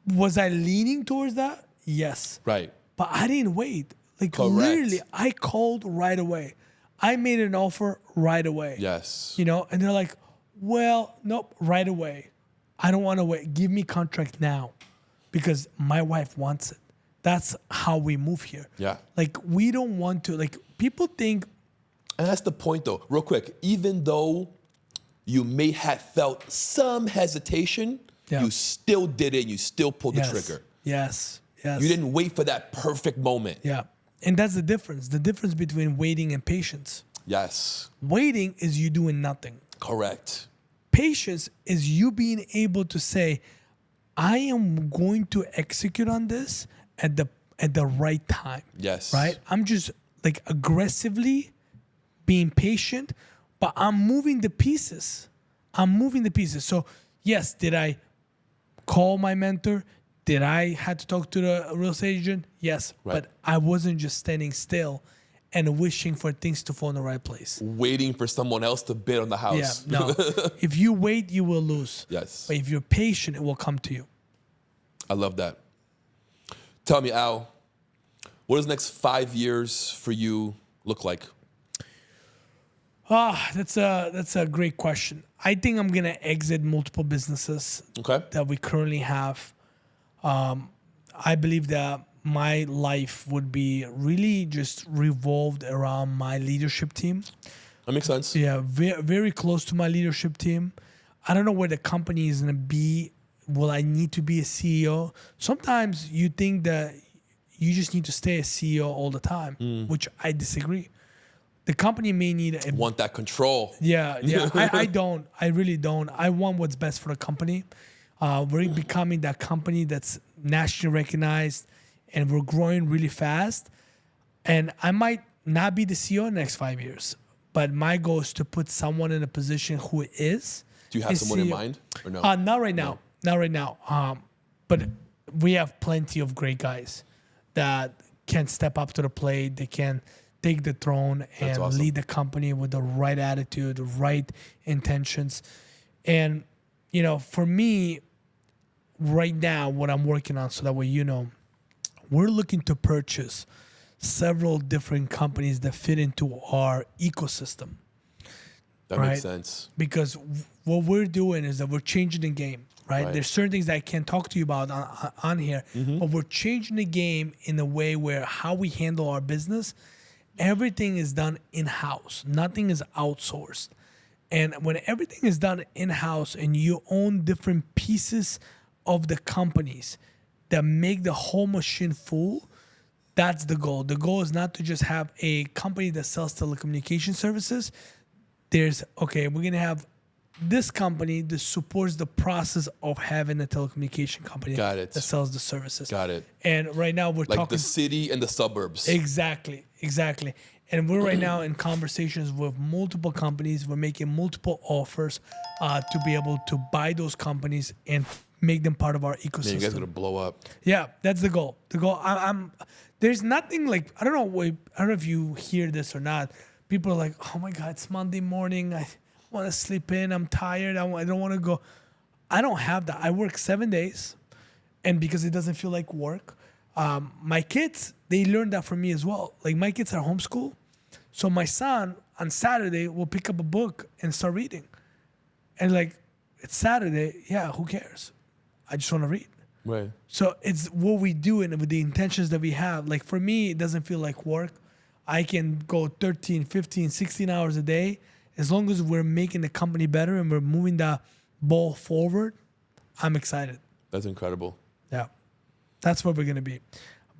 Was I leaning towards that? Yes. Right. But I didn't wait. Like Correct. literally, I called right away. I made an offer right away. Yes. You know, and they're like, well, nope, right away. I don't want to wait. Give me contract now because my wife wants it. That's how we move here. Yeah. Like we don't want to, like people think, And that's the point, though. Real quick, even though you may have felt some hesitation, Yeah. you still did it and you still pulled the trigger. Yes. Yes. You didn't wait for that perfect moment. Yeah. And that's the difference between waiting and patience. Yes. Waiting is you doing nothing. Correct. Patience is you being able to say, I am going to execute on this at the right time. Yes. Right? I'm just like aggressively being patient, but I'm moving the pieces. So yes, did I call my mentor? Did I had to talk to the real estate agent? Yes. Right. But I wasn't just standing still and wishing for things to fall in the right place. Waiting for someone else to bid on the Yeah, house. no. If you wait, you will lose. Yes. But if you're patient, it will come to you. I love that. Tell me, Al, what does the next 5 years for you look like? That's a great question. I think I'm gonna exit multiple businesses Okay. that we currently have. I believe that my life would be really just revolved around my leadership team. That makes sense. Yeah, very, very close to my leadership team. I don't know where the company is gonna be. Will I need to be a CEO? Sometimes you think that you just need to stay a CEO all the time, which I disagree. The company may need a Want that control. yeah. I don't. I really don't. I want what's best for the company. We're becoming that company that's nationally recognized, and we're growing really fast. And I might not be the CEO in the next 5 years, but my goal is to put someone in a position who is. Do you have a someone in CEO. mind or no? Not right now. Not right now. But we have plenty of great guys that can step up to the plate. They can take the throne and awesome. lead the company with the right attitude, the right intentions. And, you know, for me, right now, what I'm working on, so that way you know, we're looking to purchase several different companies that fit into our ecosystem. That makes sense. Because what we're doing is that we're changing the game, right? There's certain things that I can't talk to you about on here, but we're changing the game in a way where how we handle our business, everything is done in-house. Nothing is outsourced. And when everything is done in-house and you own different pieces of the companies that make the whole machine full, that's the goal. The goal is not to just have a company that sells telecommunication services. We're going to have this company that supports the process of having a telecommunication company that sells the services. Got it. And right now we're like talking... the city and the suburbs. Exactly. And we're right now in conversations with multiple companies. We're making multiple offers to be able to buy those companies and make them part of our ecosystem. Man, you guys are going to blow up. Yeah, that's the goal. There's nothing like, I don't know if you hear this or not. People are like, oh my God, it's Monday morning. I want to sleep in. I'm tired. I don't want to go. I don't have that. I work 7 days, and because it doesn't feel like work. My kids, they learned that from me as well. Like my kids are homeschooled. So my son on Saturday will pick up a book and start reading. And like, it's Saturday. Yeah, who cares? I just want to read. Right. So it's what we do and with the intentions that we have. Like for me, it doesn't feel like work. I can go 13, 15, 16 hours a day. As long as we're making the company better and we're moving the ball forward, I'm excited. That's incredible. Yeah. That's what we're going to be.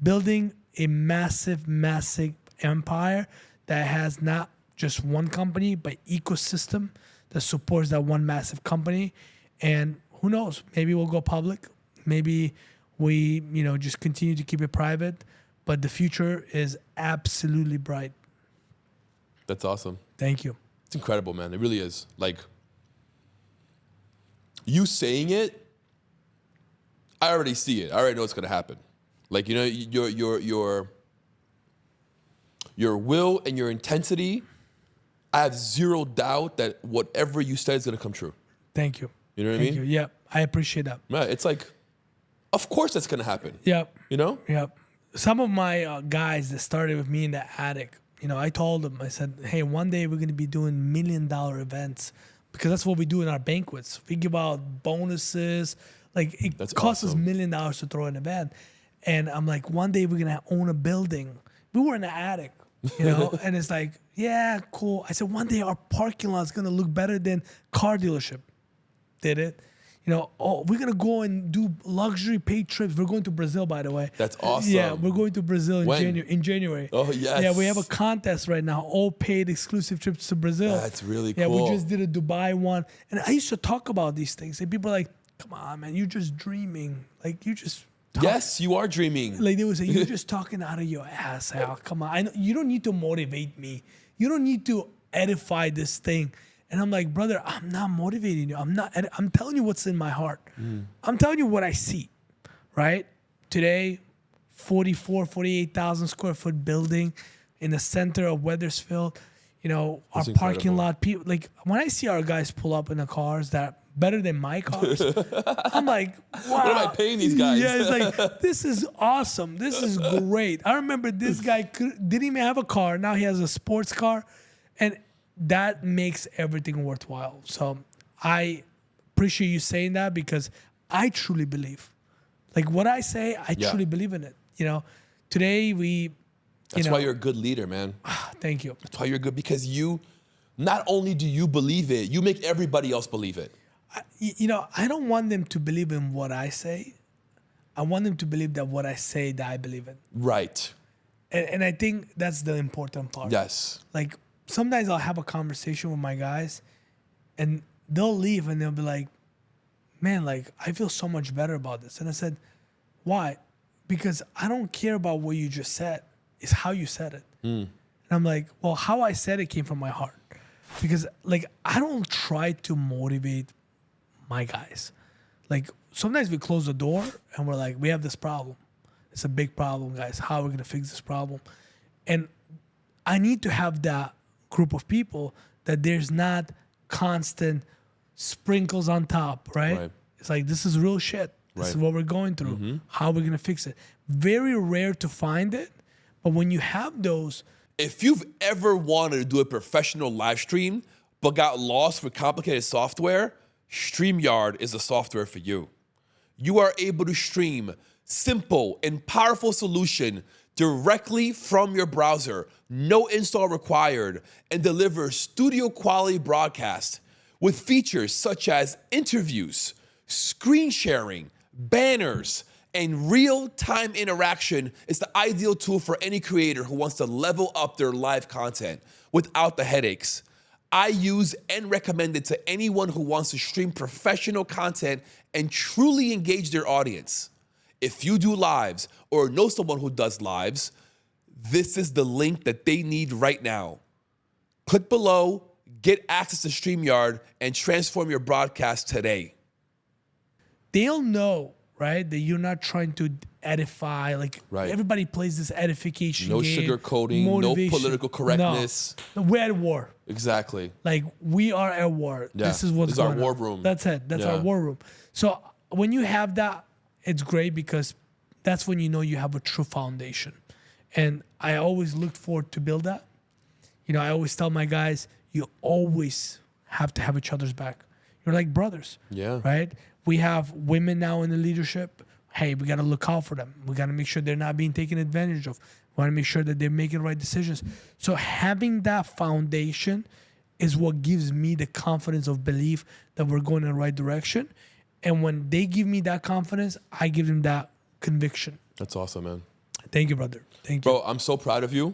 Building a massive, massive empire that has not just one company, but ecosystem that supports that one massive company. And who knows? Maybe we'll go public. Maybe we, just continue to keep it private. But the future is absolutely bright. That's awesome. Thank you. It's incredible, man. It really is. Like, you saying it, I already see it. I already know it's going to happen. Like, your will and your intensity, I have zero doubt that whatever you said is going to come true. Thank you. You know what I mean? Thank you. Yeah, I appreciate that. Right. It's like, of course that's going to happen. Yep. You know? Yep. Some of my guys that started with me in the attic, I told them, I said, hey, one day we're going to be doing $1 million events because that's what we do in our banquets. We give out bonuses. Like it costs us $1 million to throw an event. And I'm like, one day we're going to own a building. We were in the attic, and it's like, yeah, cool. I said, one day our parking lot is going to look better than car dealership. Did it? We're going to go and do luxury paid trips. We're going to Brazil, by the way. That's awesome. Yeah, we're going to Brazil in January. Oh, yes. Yeah, we have a contest right now, all paid exclusive trips to Brazil. That's really cool. Yeah, we just did a Dubai one. And I used to talk about these things. And people are like, come on, man, you're just dreaming. Like, you just... Yes, you are dreaming. Like they would say, you're just talking out of your ass, Al. Come on. I know, you don't need to motivate me. You don't need to edify this thing. And I'm like, brother, I'm not motivating you. I'm telling you what's in my heart. I'm telling you what I see, right? Today, 48,000 square foot building in the center of Wethersfield. Our parking lot. People, like when I see our guys pull up in the cars that better than my cars, I'm like, wow. What am I paying these guys? Yeah, it's like, this is awesome. This is great. I remember this guy didn't even have a car. Now he has a sports car. And that makes everything worthwhile. So I appreciate you saying that because I truly believe. Like what I say, I truly believe in it. Today That's why you're a good leader, man. Thank you. That's why you're good because you, not only do you believe it, you make everybody else believe it. I don't want them to believe in what I say. I want them to believe that what I say, that I believe in. Right. And I think that's the important part. Yes. Like sometimes I'll have a conversation with my guys and they'll leave and they'll be like, man, like, I feel so much better about this. And I said, why? Because I don't care about what you just said. It's how you said it. And I'm like, well, how I said it came from my heart. Because, like, I don't try to motivate my guys. Like, sometimes we close the door and we're like, we have this problem. It's a big problem, guys. How are we going to fix this problem? And I need to have that group of people that there's not constant sprinkles on top, right? It's like, this is real shit. This is what we're going through. How are we going to fix it? Very rare to find it. But when you have those... If you've ever wanted to do a professional live stream but got lost with complicated software, StreamYard is the software for you. You are able to stream simple and powerful solution directly from your browser, no install required, and deliver studio quality broadcast with features such as interviews, screen sharing, banners, and real-time interaction. Is the ideal tool for any creator who wants to level up their live content without the headaches. I use and recommend it to anyone who wants to stream professional content and truly engage their audience. If you do lives or know someone who does lives, this is the link that they need right now. Click below, get access to StreamYard, and transform your broadcast today. They'll know, right, that you're not trying to edify. Like, everybody plays this edification No game, sugarcoating, no political correctness. No. We're at war. Exactly. Like, we are at war. Yeah. This is what's This is going our war on. room. That's it. That's our war room. So when you have that, it's great because that's when you know you have a true foundation. And I always look forward to build that. You know, I always tell my guys, you always have to have each other's back. You're like brothers. Yeah. Right? We have women now in the leadership. Hey, we got to look out for them. We got to make sure they're not being taken advantage of. We want to make sure that they're making the right decisions. So having that foundation is what gives me the confidence of belief that we're going in the right direction. And when they give me that confidence, I give them that conviction. That's awesome, man. Thank you, brother. Thank you. Bro, I'm so proud of you.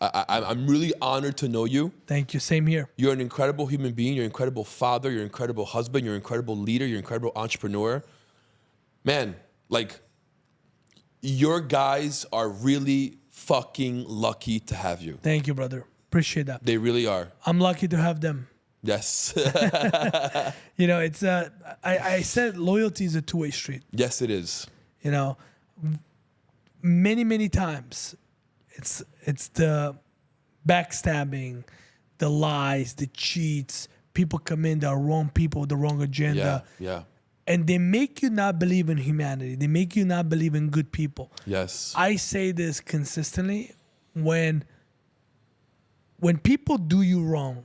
I'm really honored to know you. Thank you. Same here. You're an incredible human being. You're an incredible father. You're an incredible husband. You're an incredible leader. You're an incredible entrepreneur. Man, like, your guys are really fucking lucky to have you. Thank you, brother. Appreciate that. They really are. I'm lucky to have them. Yes. You know, it's I said loyalty is a two-way street. Yes, it is. You know, many times it's the backstabbing, the lies, the cheats. People come in, the wrong people with the wrong agenda. Yeah. And they make you not believe in humanity. They make you not believe in good people. Yes. I say this consistently. When people do you wrong,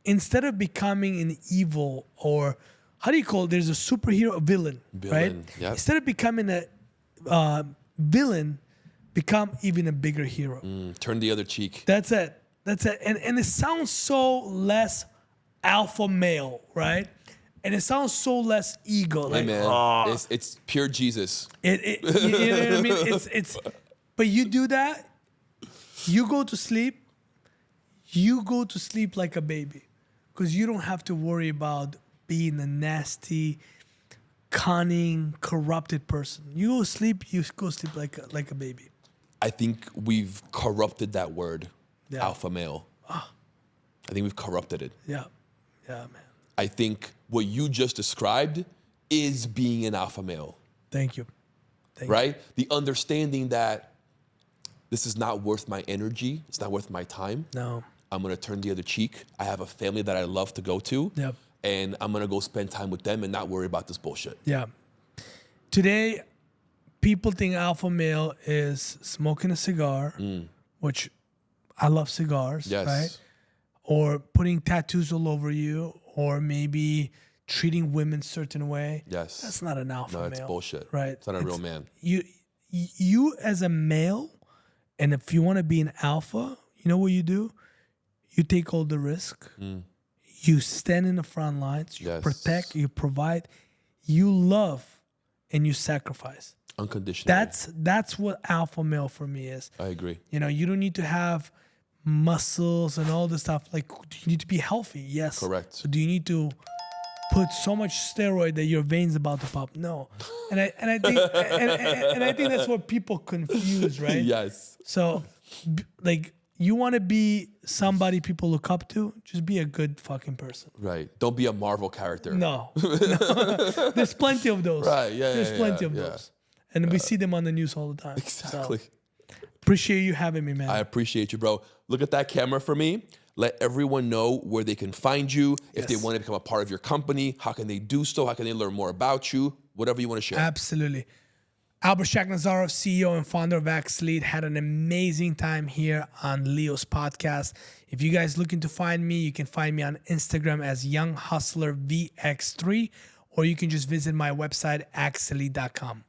instead of becoming an evil, or how do you call it? There's a superhero, a villain, right? Yep. Instead of becoming a villain, become even a bigger hero. Turn the other cheek. That's it. And it sounds so less alpha male, right? And it sounds so less ego. Hey, like, man, it's pure Jesus. you know what I mean? It's. But you do that, you go to sleep. You go to sleep like a baby, because you don't have to worry about being a nasty, cunning, corrupted person. You go sleep like a baby. I think we've corrupted that word, alpha male. I think we've corrupted it. Yeah, man. I think what you just described is being an alpha male. Thank you. Right? The understanding that this is not worth my energy. It's not worth my time. No. I'm going to turn the other cheek. I have a family that I love to go to. Yep. And I'm going to go spend time with them and not worry about this bullshit. Yeah. Today, people think alpha male is smoking a cigar, which I love cigars, Yes. right? Or putting tattoos all over you, or maybe treating women a certain way. Yes. That's not an alpha male. No, it's bullshit. Right. It's not a real man. You as a male, and if you want to be an alpha, you know what you do? You take all the risk. You stand in the front lines. You protect. You provide. You love, and you sacrifice. Unconditionally. That's what alpha male for me is. I agree. You know, you don't need to have muscles and all this stuff. Like, do you need to be healthy? Yes. Correct. So do you need to put so much steroid that your veins about to pop. No, and I think and I think that's what people confuse, right? Yes. So, like, you want to be somebody people look up to, just be a good fucking person. Right. Don't be a Marvel character. No. There's plenty of those. Right. Yeah. There's plenty of those, and we see them on the news all the time. Exactly. So, appreciate you having me, man. I appreciate you, bro. Look at that camera for me. Let everyone know where they can find you. If they want to become a part of your company, how can they do so? How can they learn more about you? Whatever you want to share. Absolutely. Albert Shakhnazarov, CEO and founder of Axelite, had an amazing time here on Leo's podcast. If you guys looking to find me, you can find me on Instagram as YoungHustlerVX3, or you can just visit my website, axelite.com.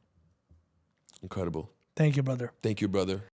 Incredible. Thank you, brother. Thank you, brother.